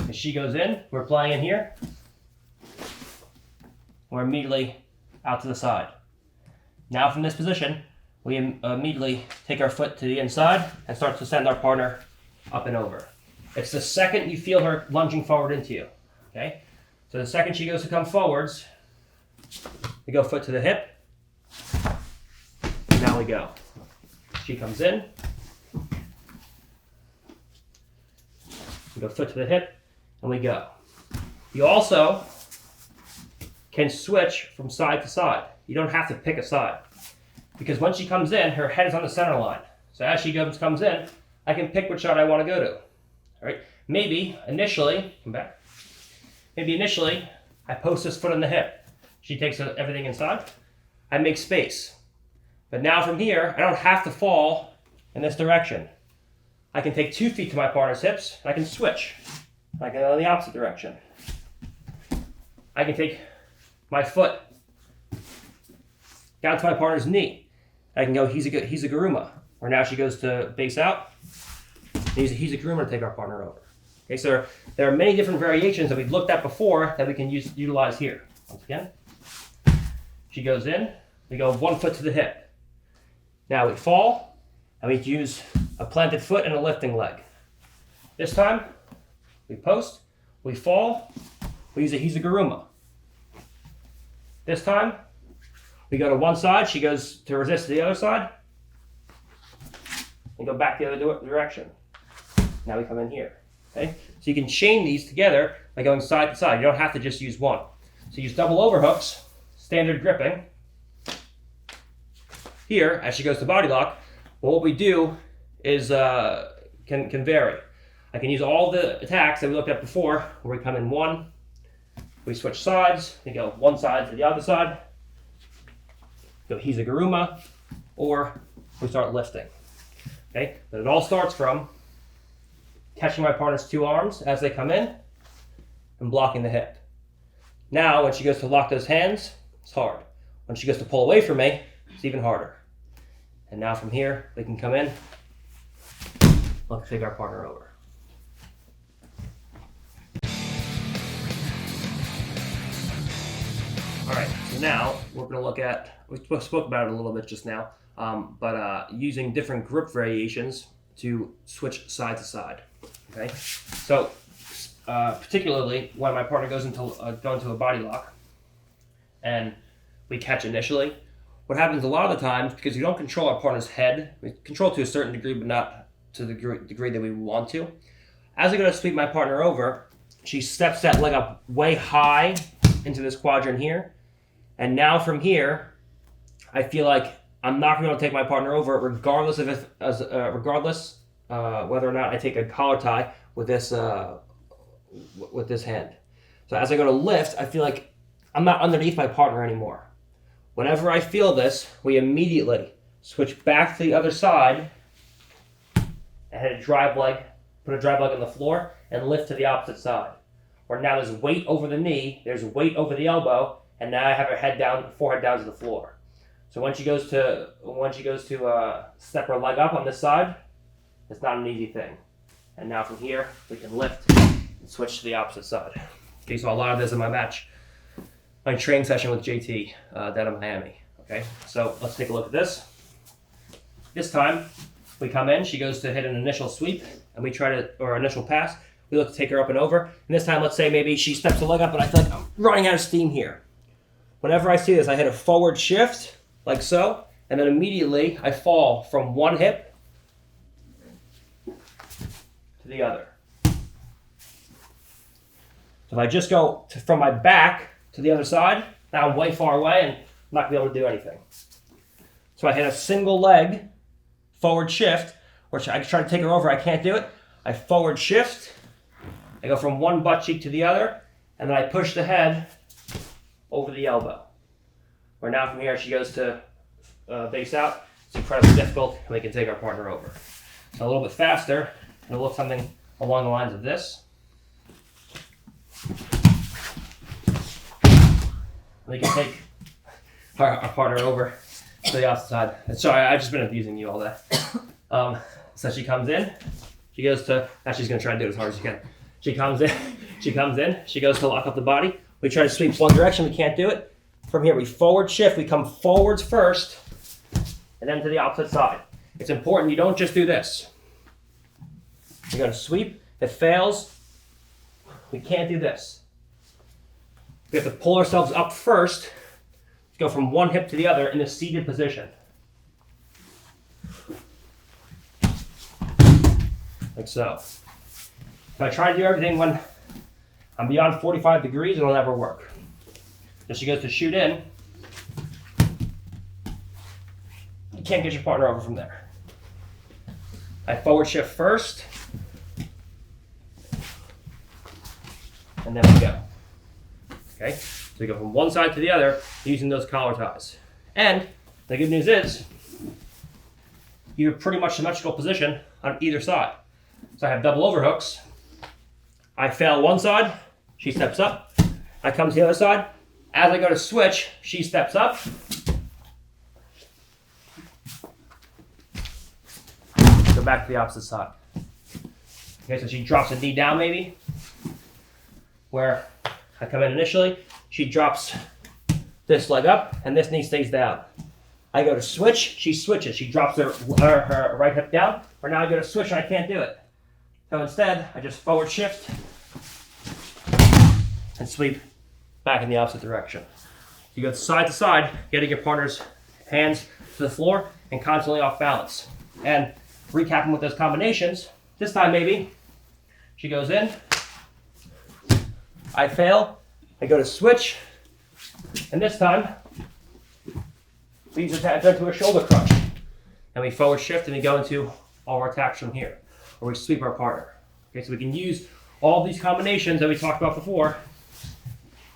as she goes in, we're playing in here, we're immediately out to the side. Now from this position, we immediately take our foot to the inside and start to send our partner up and over. It's the second you feel her lunging forward into you. Okay? So the second she goes to come forwards, we go foot to the hip. Now we go. She comes in. We go foot to the hip, and we go. You also can switch from side to side. You don't have to pick a side. Because when she comes in, her head is on the center line. So as she comes in, I can pick which side I want to go to. All right? Maybe initially, come back. Maybe initially, I post this foot on the hip. She takes everything inside. I make space. But now from here, I don't have to fall in this direction. I can take 2 feet to my partner's hips, and I can switch. I can go in the opposite direction. I can take my foot down to my partner's knee. I can go Hizaguruma, where now she goes to base out. Use a Hizaguruma to take our partner over. Okay, so there are many different variations that we've looked at before that we can utilize here. Once again, she goes in, we go 1 foot to the hip. Now we fall, and we use a planted foot and a lifting leg. This time, we post, we fall, we use a Hizaguruma. This time, we go to one side, she goes to resist the other side, and go back the other direction. Now we come in here. Okay? So you can chain these together by going side to side. You don't have to just use one. So use double overhooks, standard gripping. Here, as she goes to body lock, well, what we do is can vary. I can use all the attacks that we looked at before, where we come in one, we switch sides, we go one side to the other side, go Hizaguruma, or we start lifting. Okay, but it all starts from catching my partner's 2 arms as they come in and blocking the hip. Now, when she goes to lock those hands, it's hard. When she goes to pull away from me, it's even harder. And now from here, we can come in, let's take our partner over. All right, so now we're going to look at, we spoke about it a little bit just now, but using different grip variations to switch side to side. Okay, so particularly when my partner goes into a body lock and we catch initially, what happens a lot of the times, because we don't control our partner's head, we control to a certain degree, but not to the degree that we want to. As I go to sweep my partner over, she steps that leg up way high into this quadrant here, and now from here, I feel like I'm not going to take my partner over, regardless of whether or not I take a collar tie with this hand. So as I go to lift, I feel like I'm not underneath my partner anymore. Whenever I feel this, we immediately switch back to the other side and hit a drive leg, put a drive leg on the floor, and lift to the opposite side. Where now there's weight over the knee, there's weight over the elbow, and now I have her head down, forehead down to the floor. So when she goes to step her leg up on this side, it's not an easy thing. And now from here, we can lift and switch to the opposite side. Okay, so a lot of this in my training session with JT down in Miami. Okay, so let's take a look at this. This time, we come in, she goes to hit an initial sweep, and we try to, or initial pass, we look to take her up and over. And this time, let's say maybe she steps the leg up, and I feel like I'm running out of steam here. Whenever I see this, I hit a forward shift, like so, and then immediately I fall from one hip to the other. So if I just go from my back to the other side, now I'm way far away and I'm not going to be able to do anything. So I hit a single leg forward shift, or I try to take her over, I can't do it. I forward shift, I go from one butt cheek to the other, and then I push the head over the elbow. Where now from here she goes to base out. It's incredibly difficult, and we can take our partner over. So a little bit faster, and it'll look something along the lines of this. We can take our partner over to the opposite side. And sorry, I've just been abusing you all day. So she comes in, she goes to, now she's going to try and do it as hard as she can. She comes in, she goes to lock up the body. We try to sweep one direction, we can't do it. From here, we forward shift, we come forwards first, and then to the opposite side. It's important you don't just do this. You're going to sweep, if it fails, we can't do this. We have to pull ourselves up first, to go from one hip to the other in a seated position. Like so. If I try to do everything when I'm beyond 45 degrees, it'll never work. So she goes to shoot in. You can't get your partner over from there. I forward shift first. And then we go. Okay? So we go from one side to the other using those collar ties. And the good news is, you have pretty much symmetrical position on either side. So I have double overhooks. I fail one side, she steps up. I come to the other side. As I go to switch, she steps up. Go back to the opposite side. Okay, so she drops a knee down maybe. Where I come in initially, she drops this leg up and this knee stays down. I go to switch, she switches. She drops her right hip down, or now I go to switch and I can't do it. So instead, I just forward shift and sweep back in the opposite direction. You go side to side, getting your partner's hands to the floor and constantly off balance. And recapping with those combinations, this time maybe she goes in, I fail, I go to switch, and this time we use her to enter a shoulder crunch. And we forward shift and we go into all of our attacks from here, or we sweep our partner. Okay, so we can use all these combinations that we talked about before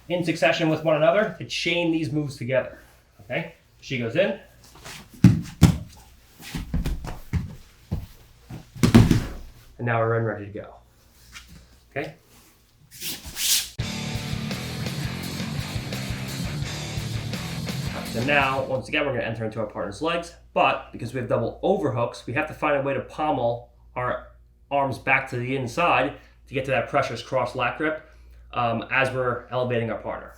in succession with one another to chain these moves together. Okay, she goes in. And now we're ready to go. Okay. So now, once again, we're going to enter into our partner's legs, but because we have double overhooks, we have to find a way to pommel our arms back to the inside to get to that pressure's cross lat grip as we're elevating our partner.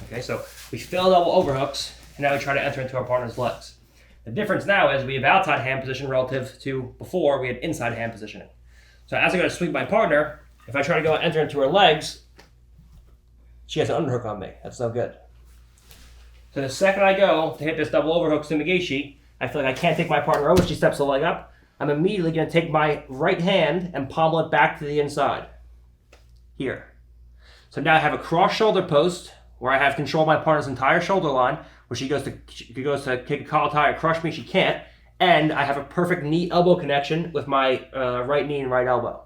Okay, so we fill double overhooks, and now we try to enter into our partner's legs. The difference now is we have outside hand position relative to before we had inside hand positioning. So as I go to sweep my partner, if I try to go and enter into her legs, she has an underhook on me. That's no good. So the second I go to hit this double overhook Sumigashi, I feel like I can't take my partner over. She steps the leg up. I'm immediately going to take my right hand and pommel it back to the inside. Here. So now I have a cross shoulder post where I have control of my partner's entire shoulder line, where she goes to kick a collar tie or crush me. She can't. And I have a perfect knee-elbow connection with my right knee and right elbow.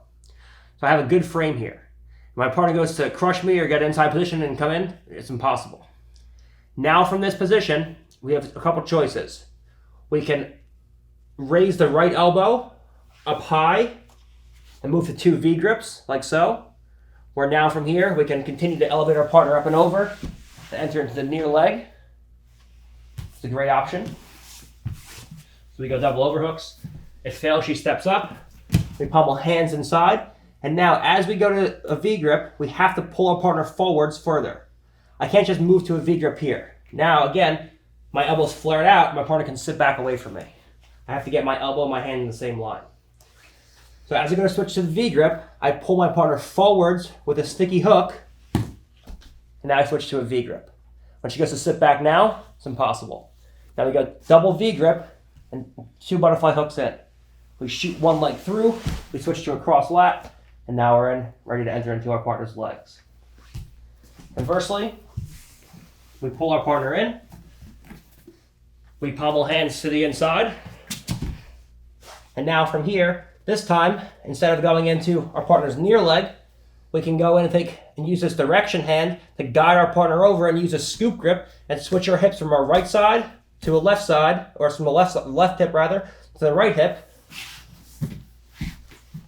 So I have a good frame here. If my partner goes to crush me or get inside position and come in, it's impossible. Now from this position, we have a couple choices. We can raise the right elbow up high and move to 2 V grips, like so. Where now from here, we can continue to elevate our partner up and over to enter into the near leg. It's a great option. So we go double overhooks. It fails, she steps up. We pommel hands inside. And now as we go to a V grip, we have to pull our partner forwards further. I can't just move to a V grip here. Now, again, my elbow's flared out, my partner can sit back away from me. I have to get my elbow and my hand in the same line. So as I go to switch to the V grip, I pull my partner forwards with a sticky hook, and now I switch to a V grip. When she goes to sit back now, it's impossible. Now we go double V grip and 2 butterfly hooks in. We shoot one leg through, we switch to a cross lat, and now we're ready to enter into our partner's legs. Conversely, we pull our partner in, we pommel hands to the inside, and now from here, this time, instead of going into our partner's near leg, we can go in and use this direction hand to guide our partner over and use a scoop grip and switch our hips from our right side to a left side, or from the left hip rather, to the right hip,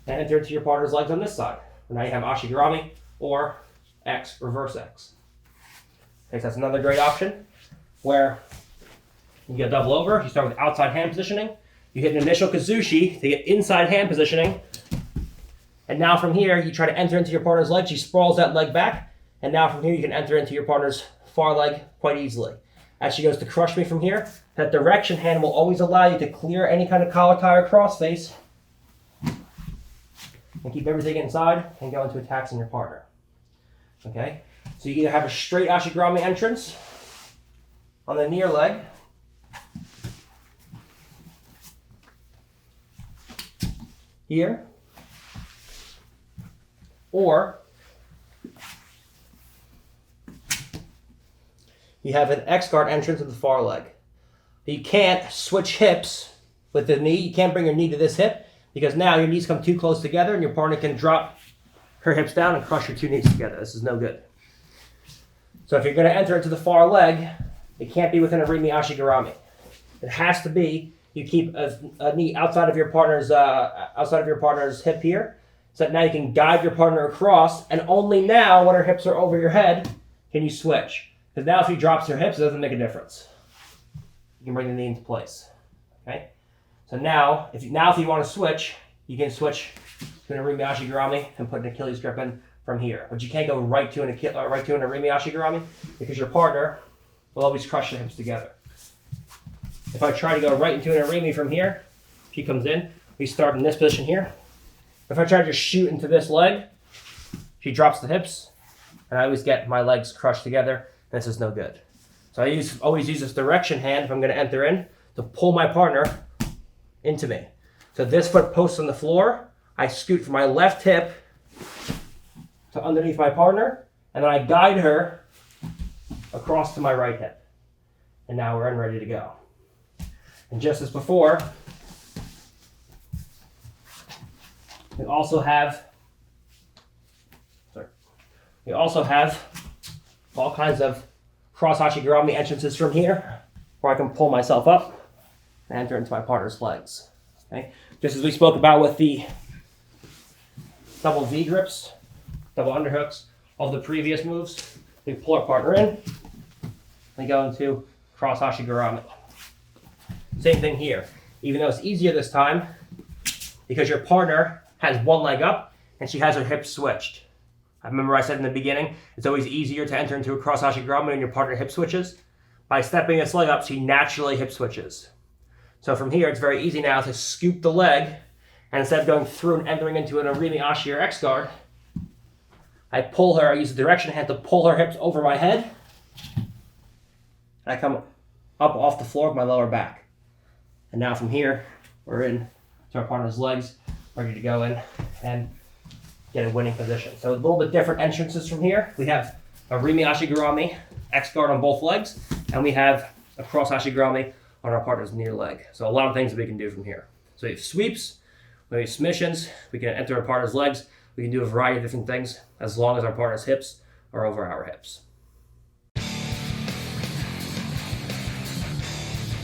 and enter into your partner's legs on this side. And now you have Ashigarami or X, reverse X. Okay, so that's another great option where you get double over. You start with outside hand positioning. You hit an initial Kazushi to get inside hand positioning. And now from here, you try to enter into your partner's leg. She sprawls that leg back. And now from here, you can enter into your partner's far leg quite easily. As she goes to crush me from here, that direction hand will always allow you to clear any kind of collar tie or crossface and keep everything inside and go into attacks on your partner. Okay? So you either have a straight Ashigarami entrance on the near leg, here, or you have an X-guard entrance with the far leg. You can't switch hips with the knee. You can't bring your knee to this hip because now your knees come too close together and your partner can drop her hips down and crush your 2 knees together. This is no good. So if you're going to enter into the far leg, it can't be within a Rimi Ashigarami. It has to be, you keep a knee outside of your partner's hip here, so that now you can guide your partner across, and only now when her hips are over your head can you switch. Because now if she drops her hips, it doesn't make a difference. You can bring the knee into place. Okay? So now if you want to switch, you can switch to an Arimi Ashigarami and put an Achilles grip in from here. But you can't go right to an Arimi Ashigarami because your partner will always crush the hips together. If I try to go right into an Arimi from here, she comes in, we start in this position here. If I try to just shoot into this leg, she drops the hips, and I always get my legs crushed together, and this is no good. So I always use this direction hand if I'm going to enter in to pull my partner into me. So this foot posts on the floor, I scoot from my left hip to underneath my partner, and then I guide her across to my right hip. And now we're in ready to go. And just as before, we also have all kinds of cross Ashigarami entrances from here, where I can pull myself up and enter into my partner's legs. Okay? Just as we spoke about with the double V grips, double underhooks, all the previous moves, we pull our partner in, and go into cross Ashigarami. Same thing here. Even though it's easier this time, because your partner has one leg up and she has her hips switched. I remember I said in the beginning, it's always easier to enter into a cross Ashigarami when your partner hip switches. By stepping this leg up, she naturally hip switches. So from here, it's very easy now to scoop the leg, and instead of going through and entering into an Arimi Ashi or X guard, I pull her, I use the direction hand to pull her hips over my head, and I come up off the floor with my lower back. And now from here, we're in to our partner's legs, ready to go in and get a winning position. So a little bit different entrances from here. We have a Arimi Ashigarami, X guard on both legs, and we have a cross Ashigarami on our partner's near leg. So a lot of things that we can do from here. So we have sweeps, we have submissions, we can enter our partner's legs, we can do a variety of different things as long as our partner's hips are over our hips. All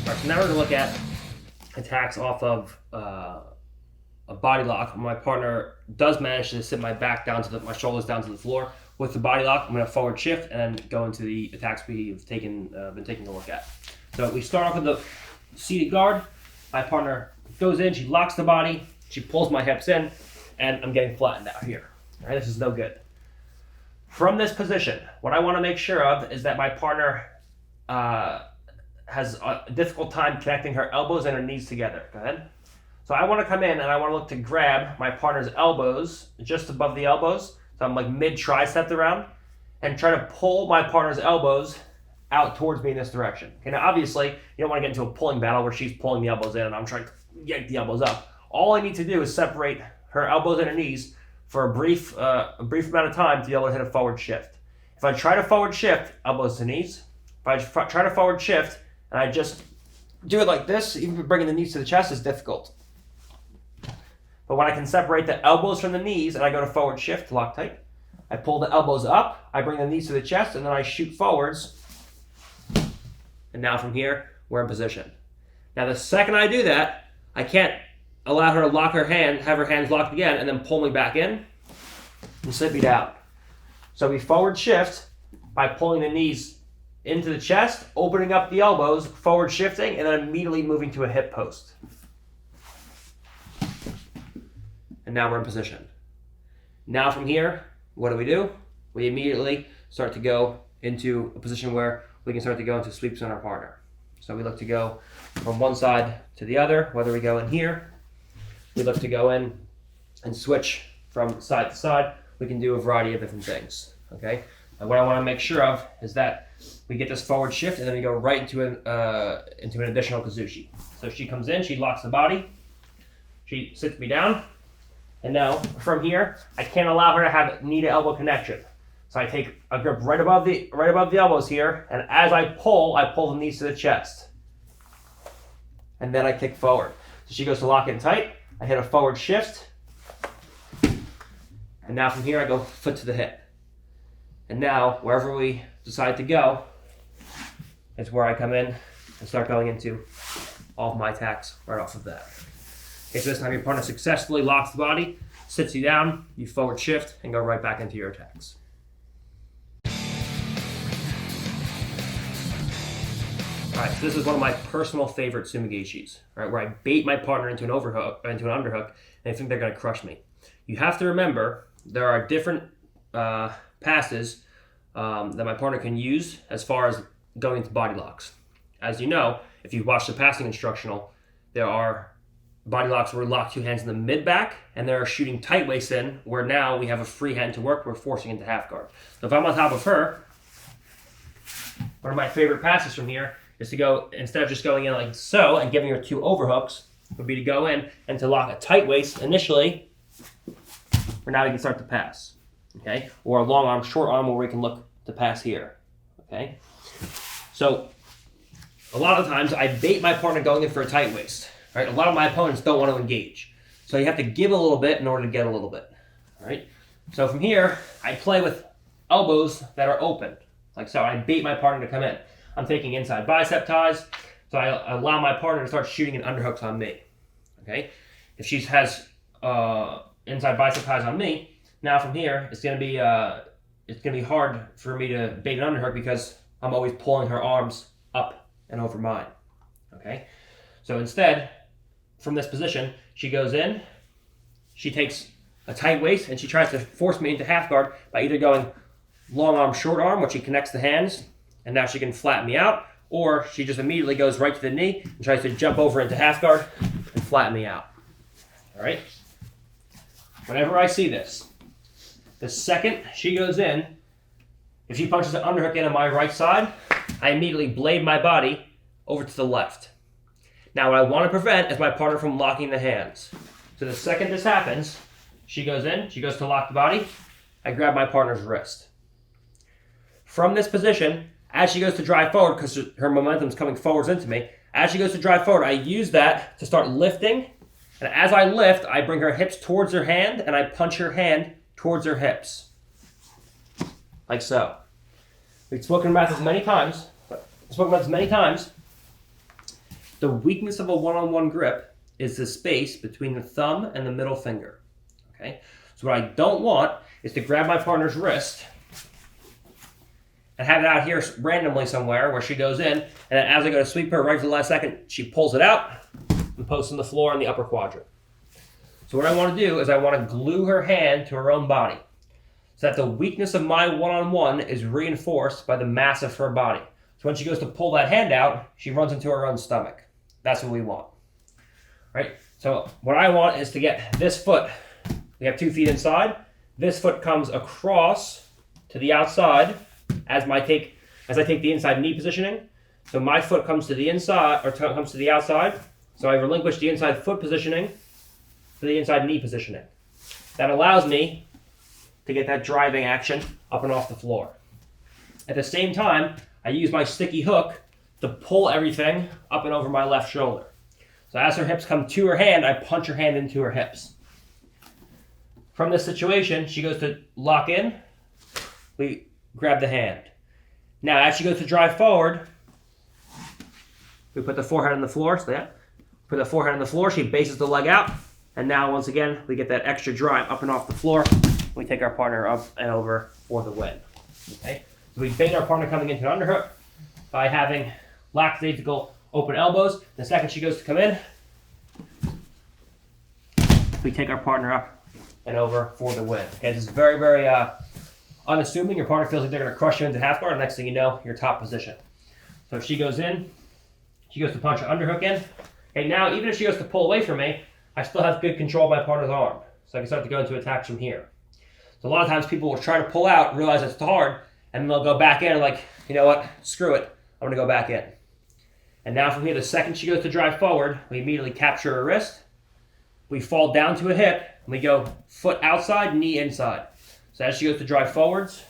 right, so now we're going to look at attacks off of a body lock. My partner does manage to sit my back down to my shoulders down to the floor. With the body lock, I'm going to forward shift and then go into the attacks we've been taking a look at. So we start off with the seated guard. My partner goes in, she locks the body, she pulls my hips in, and I'm getting flattened out here. All right, this is no good. From this position, what I want to make sure of is that my partner has a difficult time connecting her elbows and her knees together. Go ahead. So I want to come in and I want to look to grab my partner's elbows just above the elbows. So I'm like mid-tricep around and try to pull my partner's elbows out towards me in this direction. Okay, now obviously you don't want to get into a pulling battle where she's pulling the elbows in and I'm trying to yank the elbows up. All I need to do is separate her elbows and her knees for a brief amount of time to be able to hit a forward shift. If I try to forward shift, elbows to knees. If I try to forward shift and I just do it like this, even bringing the knees to the chest is difficult. But when I can separate the elbows from the knees and I go to forward shift, lock tight, I pull the elbows up, I bring the knees to the chest, and then I shoot forwards. And now from here, we're in position. Now the second I do that, I can't allow her to lock her hand, have her hands locked again, and then pull me back in and sit me down. So we forward shift by pulling the knees into the chest, opening up the elbows, forward shifting, and then immediately moving to a hip post. And now we're in position. Now from here, what do? We immediately start to go into a position where we can start to go into sweeps on our partner. So we look to go from one side to the other, whether we go in here, we look to go in and switch from side to side. We can do a variety of different things, okay? And what I want to make sure of is that we get this forward shift and then we go right into an additional kazushi. So she comes in, she locks the body, she sits me down, and now from here, I can't allow her to have knee to elbow connection. So I take a grip right above the elbows here, and as I pull the knees to the chest. And then I kick forward. So she goes to lock in tight, I hit a forward shift, and now from here I go foot to the hip. And now, wherever we decide to go, is where I come in and start going into all of my attacks right off of that. Okay, so this time your partner successfully locks the body, sits you down, you forward shift, and go right back into your attacks. Alright, so this is one of my personal favorite sumigishis, right, where I bait my partner into an underhook, and they think they're going to crush me. You have to remember there are different passes that my partner can use as far as going into body locks. As you know, if you watch the passing instructional, there are body locks where we lock two hands in the mid-back, and there are shooting tight waist in, where now we have a free hand to work, we're forcing into half guard. So if I'm on top of her, one of my favorite passes from here is to go, instead of just going in like so and giving her two overhooks, would be to go in and to lock a tight waist initially, where now we can start to pass, okay? Or a long arm, short arm, where we can look to pass here, okay? So a lot of times I bait my partner going in for a tight waist, right? A lot of my opponents don't want to engage. So you have to give a little bit in order to get a little bit, all right? So from here, I play with elbows that are open, like so. I bait my partner to come in. I'm taking inside bicep ties, so I allow my partner to start shooting an underhooks on me, okay? If she has inside bicep ties on me, now from here, it's gonna be hard for me to bait an underhook because I'm always pulling her arms up and over mine, okay? So instead, from this position, she goes in, she takes a tight waist, and she tries to force me into half guard by either going long arm, short arm, which she connects the hands, and now she can flatten me out, or she just immediately goes right to the knee and tries to jump over into half guard and flatten me out, all right? Whenever I see this, the second she goes in, if she punches an underhook in on my right side, I immediately blade my body over to the left. Now what I want to prevent is my partner from locking the hands. So the second this happens, she goes in, she goes to lock the body, I grab my partner's wrist. From this position, as she goes to drive forward, because her momentum is coming forwards into me, as she goes to drive forward, I use that to start lifting. And as I lift, I bring her hips towards her hand, and I punch her hand towards her hips. Like so. We've spoken about this many times. The weakness of a one-on-one grip is the space between the thumb and the middle finger. Okay? So what I don't want is to grab my partner's wrist and have it out here randomly somewhere where she goes in, and then as I go to sweep her right to the last second, she pulls it out and posts on the floor in the upper quadrant. So what I want to do is I want to glue her hand to her own body so that the weakness of my one-on-one is reinforced by the mass of her body. So when she goes to pull that hand out, she runs into her own stomach. That's what we want, right? So what I want is to get this foot, we have 2 feet inside, this foot comes across to the outside as I take the inside knee positioning. So my foot comes to the inside, or comes to the outside. So I relinquish the inside foot positioning to the inside knee positioning. That allows me to get that driving action up and off the floor. At the same time, I use my sticky hook to pull everything up and over my left shoulder. So as her hips come to her hand, I punch her hand into her hips. From this situation, she goes to lock in, we grab the hand. Now as she goes to drive forward, we put the forehead on the floor, so yeah. Put the forehead on the floor, she bases the leg out, and now once again, we get that extra drive up and off the floor. We take our partner up and over for the win. Okay? So we bait our partner coming into an underhook by having lackadaisical open elbows. The second she goes to come in, we take our partner up and over for the win. Okay, this is very, very unassuming. Your partner feels like they're going to crush you into half guard, and next thing you know, you're top position. So if she goes in, she goes to punch her underhook in. Okay, now even if she goes to pull away from me, I still have good control of my partner's arm. So I can start to go into attacks from here. So a lot of times people will try to pull out, realize it's hard, and then they'll go back in and like, you know what, screw it, I'm going to go back in. And now from here, the second she goes to drive forward, we immediately capture her wrist, we fall down to a hip, and we go foot outside, knee inside. So as she goes to drive forwards,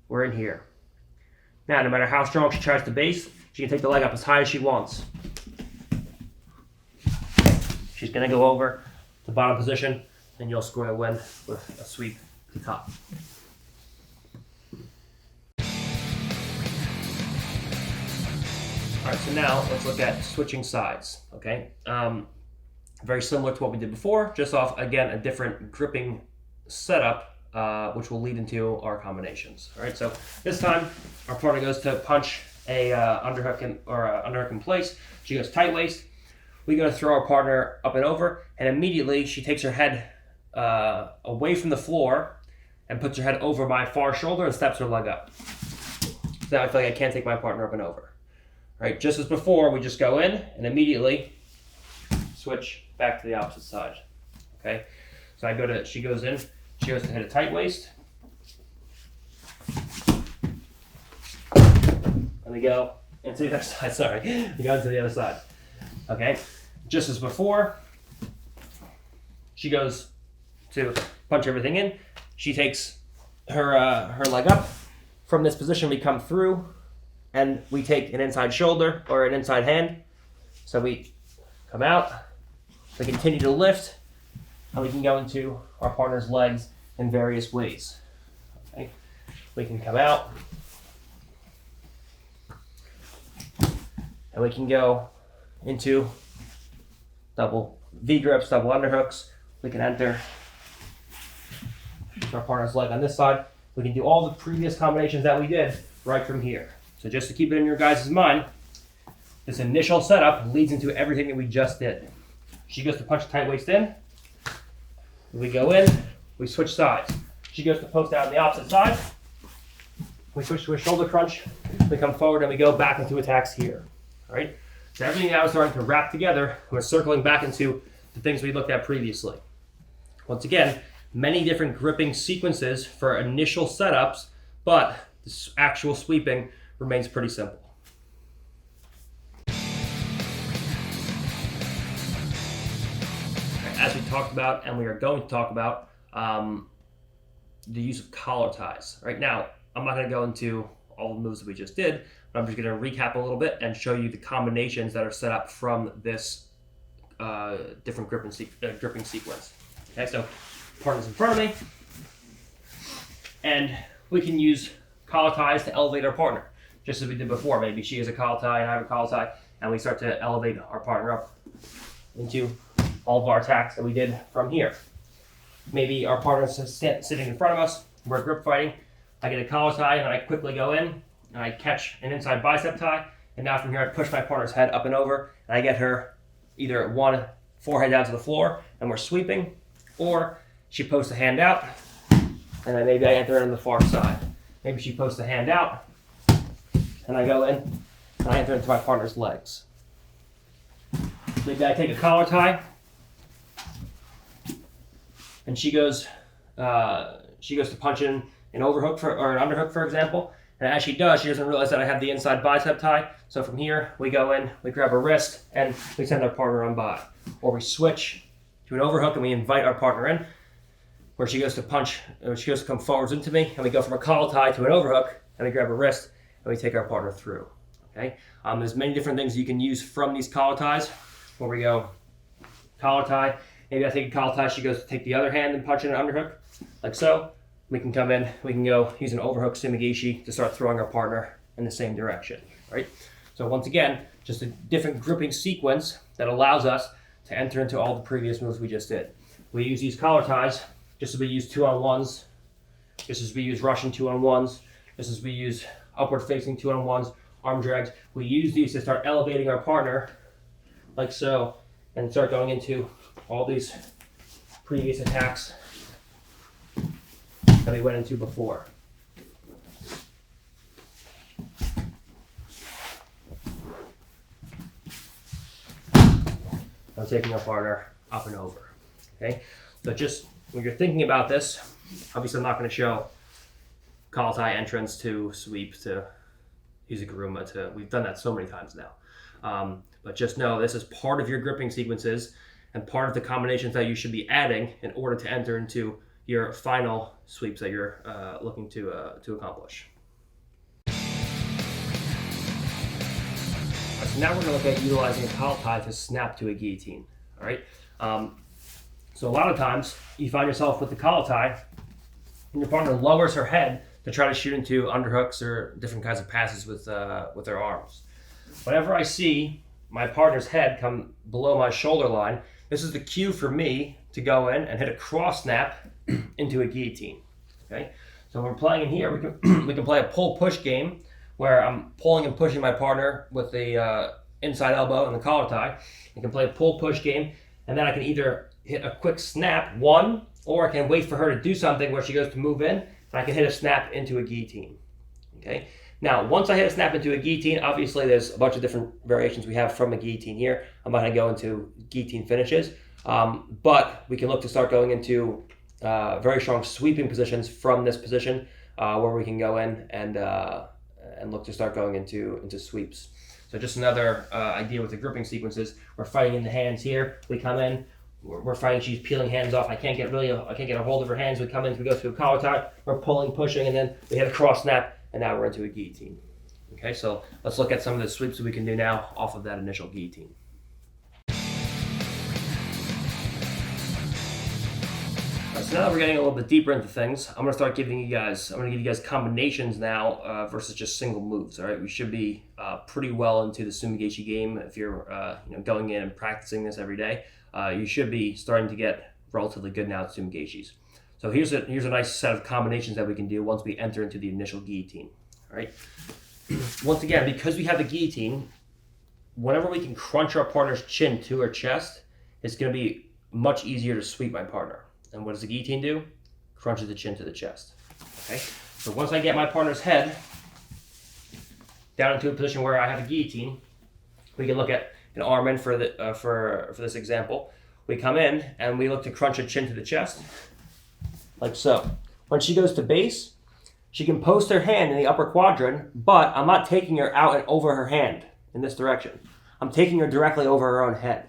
we're in here. Now, no matter how strong she tries to base, she can take the leg up as high as she wants. She's going to go over to bottom position, and you'll score a win with a sweep to top. All right, so now let's look at switching sides, okay? Very similar to what we did before, just off, again, a different gripping setup, which will lead into our combinations. All right, so this time our partner goes to punch a underhook in place. She goes tight waist. We go to throw our partner up and over, and immediately she takes her head away from the floor and puts her head over my far shoulder and steps her leg up. So now I feel like I can't take my partner up and over. All right, just as before, we just go in and immediately switch back to the opposite side. Okay, so she goes in, she goes to hit a tight waist. And we go into the other side, sorry. We go into the other side. Okay, just as before, she goes to punch everything in. She takes her leg up. From this position, we come through and we take an inside shoulder or an inside hand. So we come out, we continue to lift, and we can go into our partner's legs in various ways. Okay? We can come out, and we can go into double V-grips, double underhooks. We can enter our partner's leg on this side. We can do all the previous combinations that we did right from here. So just to keep it in your guys' mind, this initial setup leads into everything that we just did. She goes to punch the tight waist in. We go in, we switch sides. She goes to post out on the opposite side. We switch to a shoulder crunch. We come forward and we go back into attacks here. All right? So everything now is starting to wrap together. We're circling back into the things we looked at previously. Once again, many different gripping sequences for initial setups, but this actual sweeping remains pretty simple. As we talked about, and we are going to talk about, the use of collar ties. Right now, I'm not going to go into all the moves that we just did, but I'm just going to recap a little bit and show you the combinations that are set up from this different gripping sequence. Okay, so partner's in front of me, and we can use collar ties to elevate our partner, just as we did before. Maybe she has a collar tie and I have a collar tie, and we start to elevate our partner up into all of our attacks that we did from here. Maybe our partner's sitting in front of us, we're grip fighting, I get a collar tie, and then I quickly go in, and I catch an inside bicep tie, and now from here I push my partner's head up and over, and I get her either one forehead down to the floor, and we're sweeping, or she posts a hand out, and then maybe I enter on the far side. Maybe she posts a hand out, and I go in, and I enter into my partner's legs. Maybe I take a collar tie, and she goes to punch in an overhook or an underhook, for example. And as she does, she doesn't realize that I have the inside bicep tie. So from here, we go in, we grab her wrist, and we send our partner on by. Or we switch to an overhook, and we invite our partner in, where she goes to come forwards into me, and we go from a collar tie to an overhook, and we grab her wrist, and we take our partner through. Okay. There's many different things you can use from these collar ties, where we go collar tie. Maybe I take a collar tie, she goes to take the other hand and punch in an underhook, like so. We can come in, we can go use an overhook sumigishi to start throwing our partner in the same direction, right? So once again, just a different gripping sequence that allows us to enter into all the previous moves we just did. We use these collar ties just as we use 2-on-1s, just as we use Russian 2-on-1s, just as we use upward facing 2-on-1s, arm drags. We use these to start elevating our partner, like so, and start going into all these previous attacks that we went into before. I'm taking our partner up and over. Okay, so just when you're thinking about this, obviously I'm not going to show collar tie entrance to sweep to use a guruma to. We've done that so many times now, but just know this is part of your gripping sequences and part of the combinations that you should be adding in order to enter into your final sweeps that you're looking to accomplish. So now we're going to look at utilizing a collar tie to snap to a guillotine. All right. So a lot of times you find yourself with the collar tie, and your partner lowers her head to try to shoot into underhooks or different kinds of passes with their arms. Whenever I see my partner's head come below my shoulder line, This is the cue for me to go in and hit a cross snap into a guillotine. Okay, so when we're playing in here, we can play a pull-push game where I'm pulling and pushing my partner with the inside elbow and the collar tie. I can play a pull-push game, and then I can either hit a quick snap, one, or I can wait for her to do something where she goes to move in, and I can hit a snap into a guillotine. Okay. Now, once I hit a snap into a guillotine, obviously there's a bunch of different variations we have from a guillotine here. I'm not going to go into guillotine finishes, but we can look to start going into very strong sweeping positions from this position, where we can go in and look to start going into sweeps. So just another idea with the gripping sequences. We're fighting in the hands here. We come in. We're fighting. She's peeling hands off. I can't get a hold of her hands. We come in. We go through a collar tie. We're pulling, pushing, and then we hit a cross snap, and now we're into a guillotine. Okay, so let's look at some of the sweeps that we can do now off of that initial guillotine. So now that we're getting a little bit deeper into things, I'm going to give you guys combinations now versus just single moves. All right, we should be pretty well into the Sumigachi game. If you're going in and practicing this every day, you should be starting to get relatively good now at Sumigachis. So here's a nice set of combinations that we can do once we enter into the initial guillotine. All right. Once again, because we have the guillotine, whenever we can crunch our partner's chin to her chest, it's going to be much easier to sweep my partner. And what does the guillotine do? Crunches the chin to the chest. Okay. So once I get my partner's head down into a position where I have a guillotine, we can look at an arm in for this example. We come in and we look to crunch a chin to the chest, like so. When she goes to base, she can post her hand in the upper quadrant, but I'm not taking her out and over her hand in this direction. I'm taking her directly over her own head.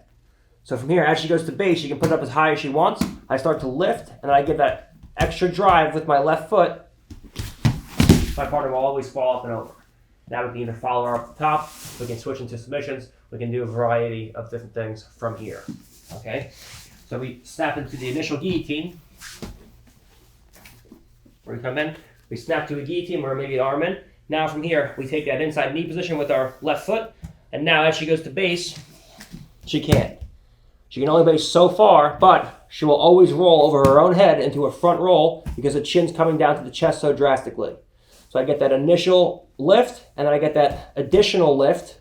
So from here, as she goes to base, she can put it up as high as she wants. I start to lift, and then I get that extra drive with my left foot. My partner will always fall up and over. Now we can either follow her up the top, we can switch into submissions, we can do a variety of different things from here. Okay? So we snap into the initial guillotine. Where we come in, we snap to a guillotine or maybe an arm in. Now from here, we take that inside knee position with our left foot, and now as she goes to base, she can't. She can only base so far, but she will always roll over her own head into a front roll because the chin's coming down to the chest so drastically. So I get that initial lift, and then I get that additional lift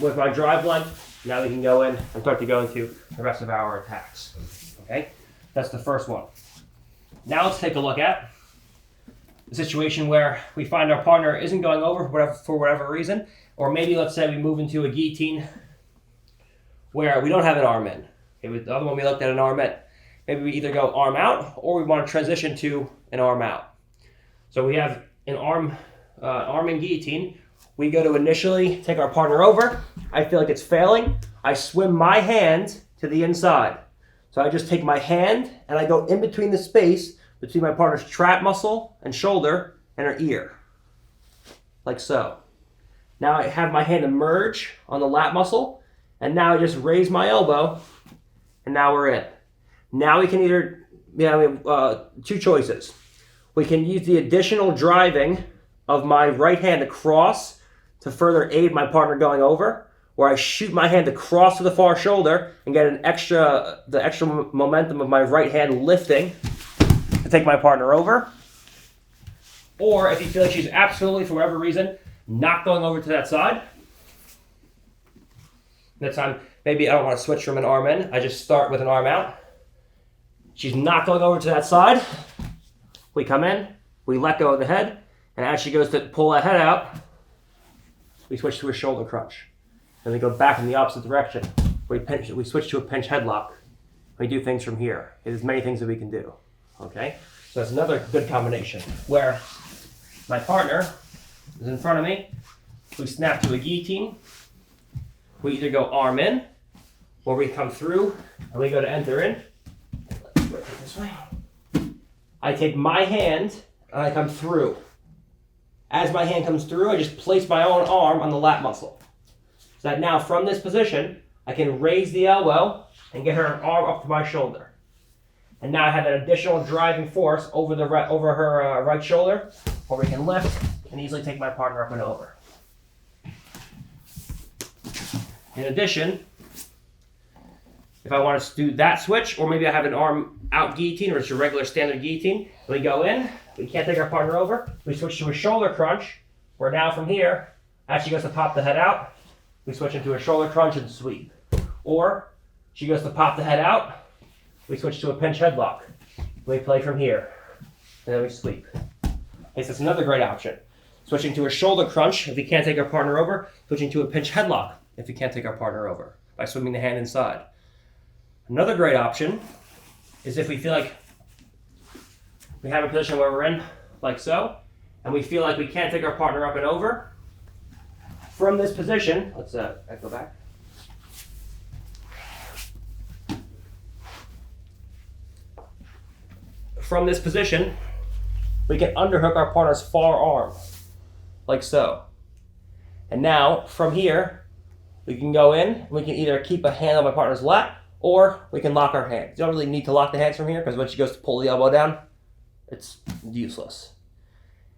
with my drive leg. Now we can go in and start to go into the rest of our attacks. Okay, that's the first one. Now let's take a look at the situation where we find our partner isn't going over for whatever reason, or maybe let's say we move into a guillotine where we don't have an arm in. Okay, the other one we looked at an arm in. Maybe we either go arm out or we want to transition to an arm out. So we have an arm in guillotine. We go to initially take our partner over. I feel like it's failing. I swim my hand to the inside. So I just take my hand and I go in between the space between my partner's trap muscle and shoulder and her ear. Like so. Now I have my hand emerge on the lat muscle, and now I just raise my elbow, and now we're in. Now we can either, we have two choices. We can use the additional driving of my right hand across to further aid my partner going over, where I shoot my hand across to the far shoulder and get the extra momentum of my right hand lifting to take my partner over. Or if you feel like she's absolutely, for whatever reason, not going over to that side, that time maybe I don't want to switch from an arm in, I just start with an arm out. She's not going over to that side. We come in, we let go of the head, and as she goes to pull that head out, we switch to a shoulder crunch. Then we go back in the opposite direction. We switch to a pinch headlock. We do things from here. There's many things that we can do. Okay? So that's another good combination where my partner is in front of me. We snap to a guillotine. We either go arm in, or we come through and we go to enter in. Let's go this way. I take my hand and I come through. As my hand comes through, I just place my own arm on the lat muscle. So that now from this position, I can raise the elbow and get her arm up to my shoulder. And now I have that additional driving force over her right shoulder, where we can lift and easily take my partner up and over. In addition, if I want to do that switch, or maybe I have an arm out guillotine or just a regular standard guillotine. We go in, we can't take our partner over, we switch to a shoulder crunch, where now from here, as she goes to pop the head out, we switch into a shoulder crunch and sweep. Or she goes to pop the head out, we switch to a pinch headlock. We play from here, and then we sweep. Okay, so that's another great option. Switching to a shoulder crunch if we can't take our partner over, switching to a pinch headlock if we can't take our partner over, by swimming the hand inside. Another great option is if we feel like we have a position where we're in, like so, and we feel like we can't take our partner up and over. From this position, let's go back. From this position, we can underhook our partner's far arm, like so. And now, from here, we can go in, and we can either keep a hand on my partner's lap, or we can lock our hands. You don't really need to lock the hands from here, because when she goes to pull the elbow down, it's useless.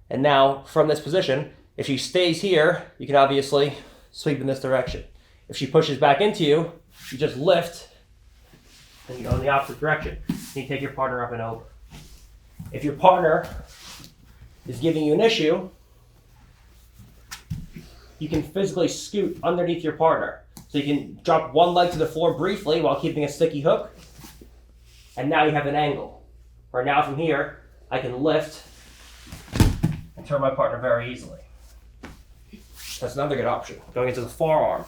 And now, from this position, if she stays here, you can obviously sweep in this direction. If she pushes back into you, you just lift, and you go in the opposite direction. And you take your partner up and over. If your partner is giving you an issue, you can physically scoot underneath your partner. So you can drop one leg to the floor briefly while keeping a sticky hook, and now you have an angle. Or now from here, I can lift and turn my partner very easily. That's another good option, going into the forearm.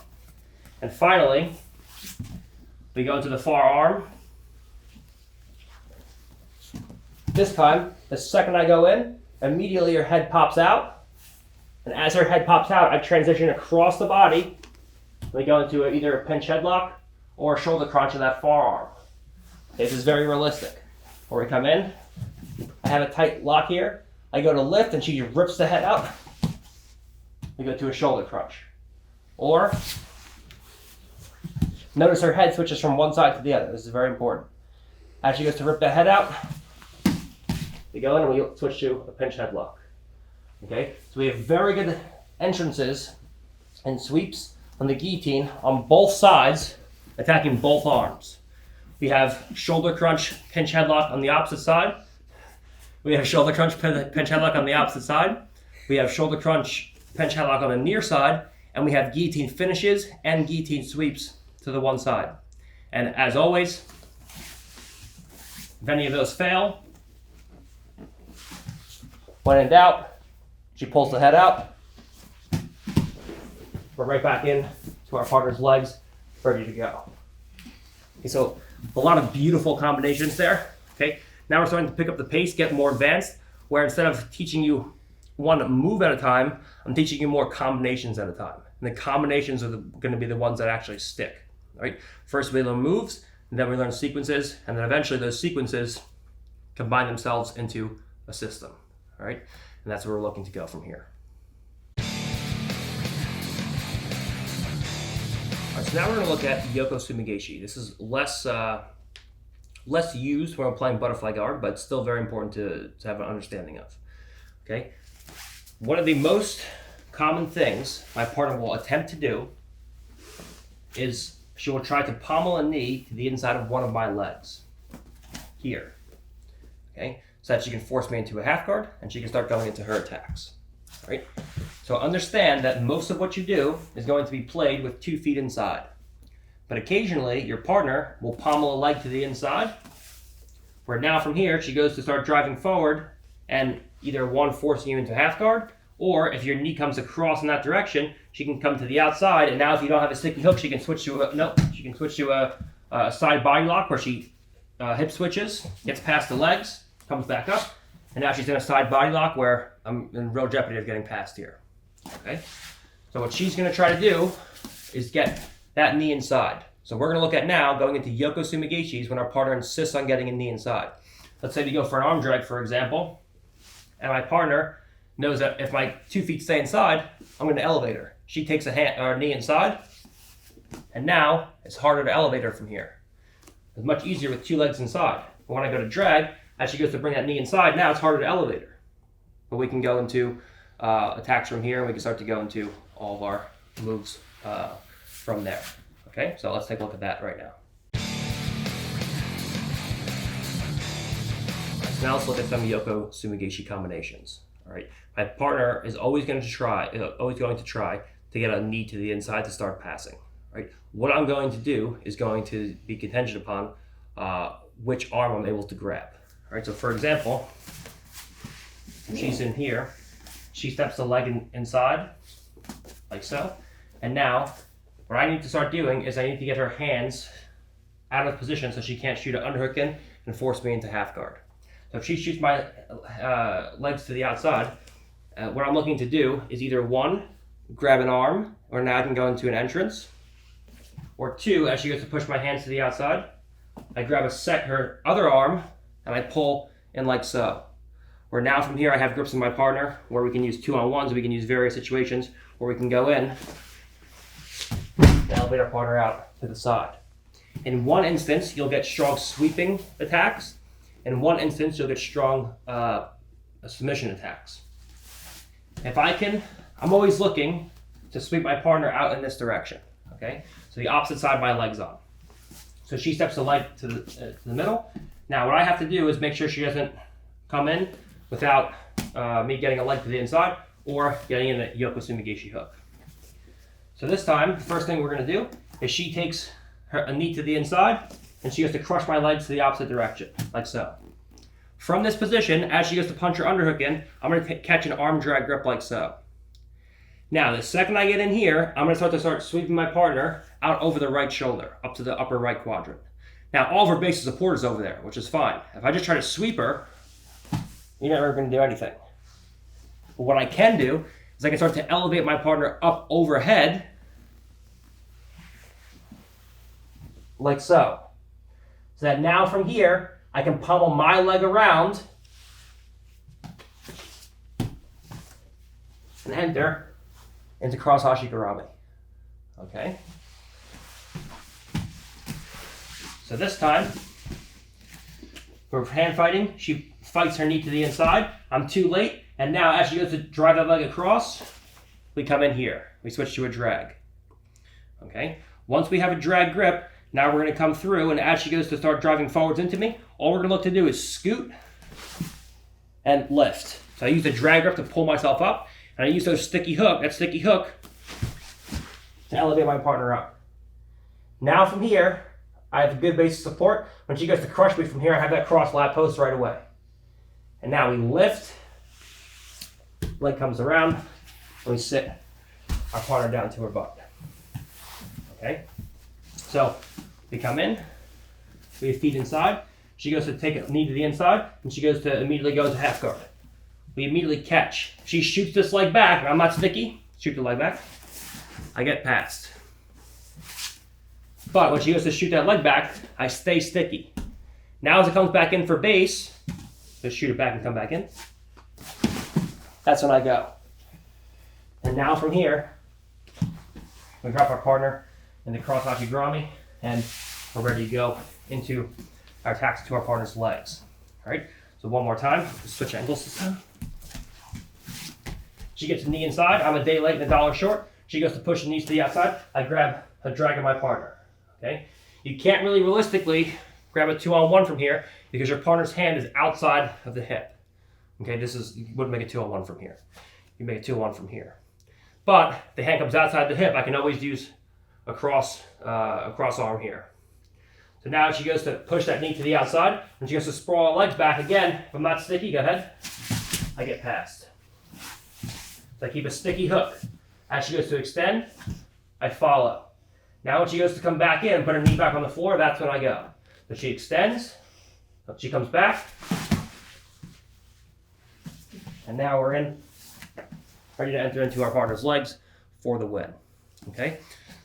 And finally, we go into the forearm. This time, the second I go in, immediately her head pops out. And as her head pops out, I transition across the body. We go into either a pinch headlock or a shoulder crunch of that forearm. This is very realistic. Where we come in, I have a tight lock here. I go to lift and she just rips the head out. We go to a shoulder crunch. Or, notice her head switches from one side to the other. This is very important. As she goes to rip the head out, we go in and we switch to a pinch headlock. Okay, so we have very good entrances and sweeps on the guillotine on both sides, attacking both arms. We have shoulder crunch, pinch headlock on the opposite side. We have shoulder crunch, pinch headlock on the opposite side. We have shoulder crunch, pinch headlock on the near side. And we have guillotine finishes and guillotine sweeps to the one side. And as always, if any of those fail, when in doubt, she pulls the head out. We're right back in to our partner's legs, ready to go. Okay, so a lot of beautiful combinations there. Okay, now we're starting to pick up the pace, get more advanced, where instead of teaching you one move at a time, I'm teaching you more combinations at a time. And the combinations are going to be the ones that actually stick. Right? First we learn moves, and then we learn sequences, and then eventually those sequences combine themselves into a system. All right? And that's where we're looking to go from here. All right, so now we're going to look at Yoko Sumigeshi. This is less used when we're playing butterfly guard, but still very important to have an understanding of. Okay? One of the most common things my partner will attempt to do is she will try to pommel a knee to the inside of one of my legs. Here. Okay? So that she can force me into a half guard and she can start going into her attacks. Right? So understand that most of what you do is going to be played with 2 feet inside. But occasionally your partner will pommel a leg to the inside, where now from here she goes to start driving forward and either one forcing you into half guard, or if your knee comes across in that direction, she can come to the outside, and now if you don't have a sticky hook, she can switch to a side body lock where she hip switches, gets past the legs, comes back up, and now she's in a side body lock where I'm in real jeopardy of getting past here. Okay? So what she's going to try to do is get that knee inside. So we're going to look at now going into Yoko Sumigeshis when our partner insists on getting a knee inside. Let's say we go for an arm drag, for example, and my partner knows that if my 2 feet stay inside, I'm going to elevate her. She takes a knee inside, and now it's harder to elevate her from here. It's much easier with 2 legs inside. But when I go to drag, as she goes to bring that knee inside, now it's harder to elevate her. But we can go into attacks from here, and we can start to go into all of our moves from there. Okay, so let's take a look at that right now. Now let's look at some Yoko Sumigashi combinations. All right, my partner is always going to try to get a knee to the inside to start passing. Right, what I'm going to do is going to be contingent upon which arm I'm able to grab. All right, so for example, if she's in here, she steps the leg inside, like so, and now what I need to start doing is I need to get her hands out of position so she can't shoot an underhook in and force me into half guard. So if she shoots my legs to the outside, what I'm looking to do is either one, grab an arm, or now I can go into an entrance, or two, as she goes to push my hands to the outside, I grab her other arm and I pull in like so. Where now from here I have grips with my partner where we can use 2-on-1s, we can use various situations where we can go in and elevate our partner out to the side. In one instance, you'll get strong sweeping attacks. In one instance, you'll get strong submission attacks. I'm always looking to sweep my partner out in this direction. Okay, so the opposite side my leg's on. So she steps the leg to the middle. Now what I have to do is make sure she doesn't come in without me getting a leg to the inside or getting in a Yoko Sumigashi hook. So this time, the first thing we're going to do is she takes a knee to the inside and she goes to crush my legs to the opposite direction, like so. From this position, as she goes to punch her underhook in, I'm going to catch an arm drag grip like so. Now, the second I get in here, I'm going to start sweeping my partner out over the right shoulder, up to the upper right quadrant. Now, all of her base of support is over there, which is fine. If I just try to sweep her, you're never going to do anything. But what I can do is I can start to elevate my partner up overhead, like so. So that now from here, I can pummel my leg around and enter into cross hashigurami. Okay? So this time, for hand fighting, she fights her knee to the inside. I'm too late, and now as she goes to drive that leg across, we come in here. We switch to a drag. Okay? Once we have a drag grip, now we're going to come through, and as she goes to start driving forwards into me, all we're going to look to do is scoot and lift. So I use the drag grip to pull myself up, and I use that sticky hook to elevate my partner up. Now from here, I have a good base of support. When she goes to crush me from here, I have that cross lat post right away. And now we lift, leg comes around, and we sit our partner down to her butt. Okay? So we come in, we have feet inside. She goes to take a knee to the inside, and she goes to immediately go into half guard. We immediately catch. She shoots this leg back, and I'm not sticky. Shoot the leg back. I get past. But when she goes to shoot that leg back, I stay sticky. Now as it comes back in for base, just shoot it back and come back in. That's when I go. And now from here, we drop our partner into cross hashigurami, and we're ready to go into our attacks to our partner's legs. All right, so one more time, switch angles this time. She gets a knee inside, I'm a day late and a dollar short. She goes to push the knees to the outside, I grab a drag of my partner. Okay, you can't really realistically grab a 2-on-1 from here because your partner's hand is outside of the hip. Okay, you wouldn't make a 2-on-1 from here. You make a 2-on-1 from here. But the hand comes outside the hip, I can always use a cross arm here. So now she goes to push that knee to the outside, and she goes to sprawl her legs back again. If I'm not sticky, go ahead. I get past. So I keep a sticky hook. As she goes to extend, I follow. Now when she goes to come back in and put her knee back on the floor, that's when I go. So she extends, she comes back, and now we're in, ready to enter into our partner's legs for the win. Okay?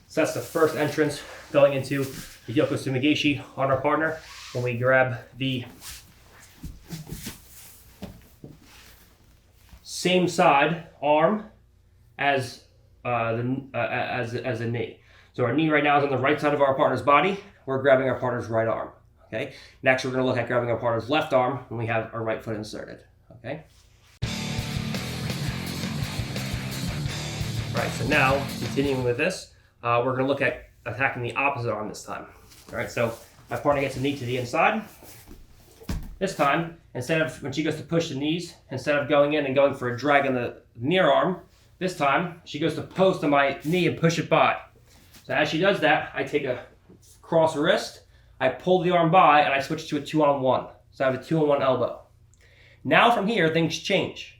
So that's the first entrance going into the Yoko Sumigashi on our partner when we grab the same side arm as a knee. So our knee right now is on the right side of our partner's body. We're grabbing our partner's right arm. Okay. Next, we're going to look at grabbing our partner's left arm when we have our right foot inserted. Okay. Right. So now, continuing with this, we're going to look at attacking the opposite arm this time. All right. So my partner gets a knee to the inside. This time, instead of when she goes to push the knees, instead of going in and going for a drag on the near arm, this time she goes to post on my knee and push it by. So as she does that, I take a cross wrist, I pull the arm by, and I switch to a 2-on-1. So I have a 2-on-1 elbow. Now from here, things change,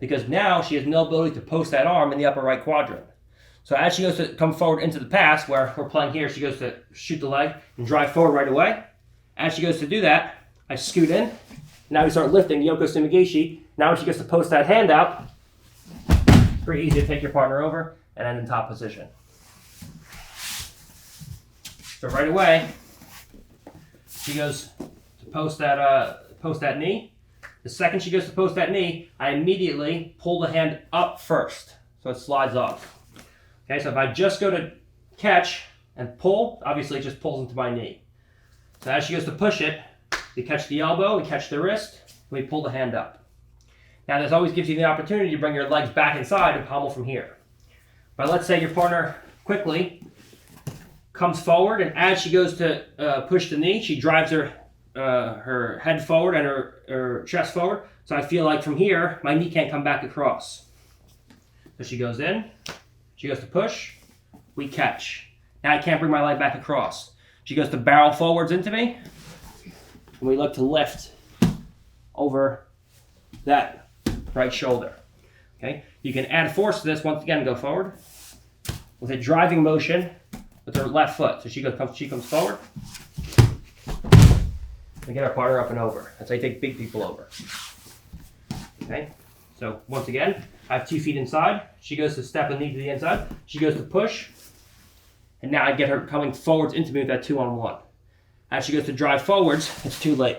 because now she has no ability to post that arm in the upper right quadrant. So as she goes to come forward into the pass, where we're playing here, she goes to shoot the leg and drive forward right away. As she goes to do that, I scoot in. Now we start lifting Yoko Sumigaeshi. Now when she gets to post that hand out, it's pretty easy to take your partner over and end in top position. So right away, she goes to post that knee. The second she goes to post that knee, I immediately pull the hand up first, so it slides off. Okay, so if I just go to catch and pull, obviously it just pulls into my knee. So as she goes to push it, we catch the elbow, we catch the wrist, and we pull the hand up. Now this always gives you the opportunity to bring your legs back inside and pommel from here. But let's say your partner quickly comes forward, and as she goes to push the knee, she drives her head forward and her chest forward. So I feel like from here, my knee can't come back across. So she goes in, she goes to push, we catch. Now I can't bring my leg back across. She goes to barrel forwards into me, and we look to lift over that right shoulder. Okay, you can add force to this once again. Go forward with a driving motion with her left foot. So she comes forward. We get our partner up and over. That's how you take big people over. Okay, so once again, I have 2 feet inside. She goes to step a knee to the inside. She goes to push. And now I get her coming forwards into me with that 2-on-1. As she goes to drive forwards, it's too late.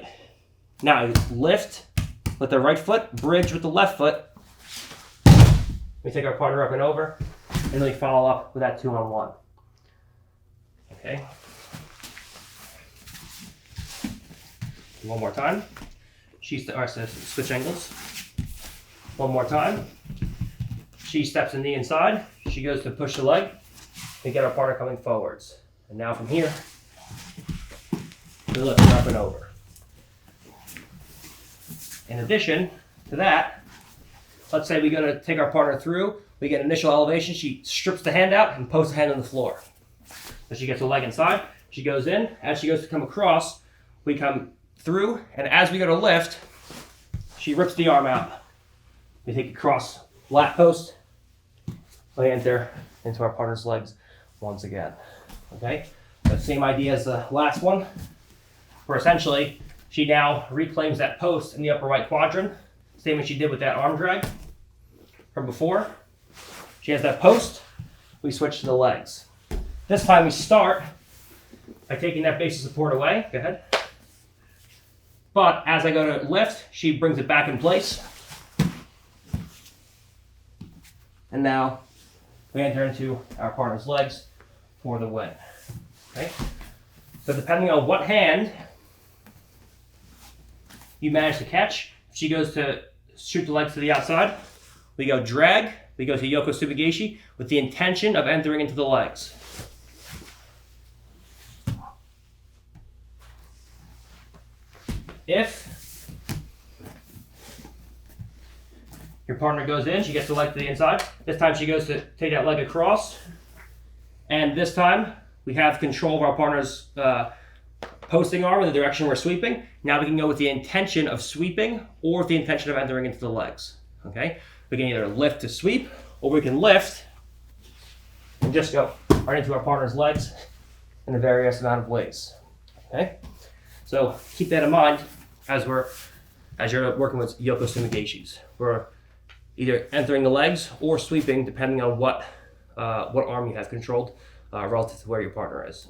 Now I lift with the right foot, bridge with the left foot. We take our partner up and over, and then we follow up with that 2-on-1. Okay. One more time. Switch angles. One more time. She steps the knee inside. She goes to push the leg. We get our partner coming forwards. And now from here, we lift her up and over. In addition to that, let's say we go to take our partner through. We get initial elevation. She strips the hand out and posts the hand on the floor. So she gets the leg inside. She goes in. As she goes to come across, we come through. And as we go to lift, she rips the arm out. We take it across lat post. We enter into our partner's legs once again. Okay? The same idea as the last one, where essentially she now reclaims that post in the upper right quadrant, same as she did with that arm drag from before. She has that post, we switch to the legs. This time we start by taking that base of support away. Go ahead. But as I go to lift, she brings it back in place. And now we enter into our partner's legs for the win. Okay? So depending on what hand you manage to catch, if she goes to shoot the legs to the outside, we go drag, we go to Yoko Sumigaeshi with the intention of entering into the legs. If your partner goes in, she gets the leg to the inside. This time she goes to take that leg across. And this time we have control of our partner's posting arm in the direction we're sweeping. Now we can go with the intention of sweeping or with the intention of entering into the legs. Okay? We can either lift to sweep, or we can lift and just go right into our partner's legs in a various amount of ways. Okay? So keep that in mind as you're working with Yoko Sumigaeshis. We're either entering the legs or sweeping, depending on what arm you have controlled relative to where your partner is.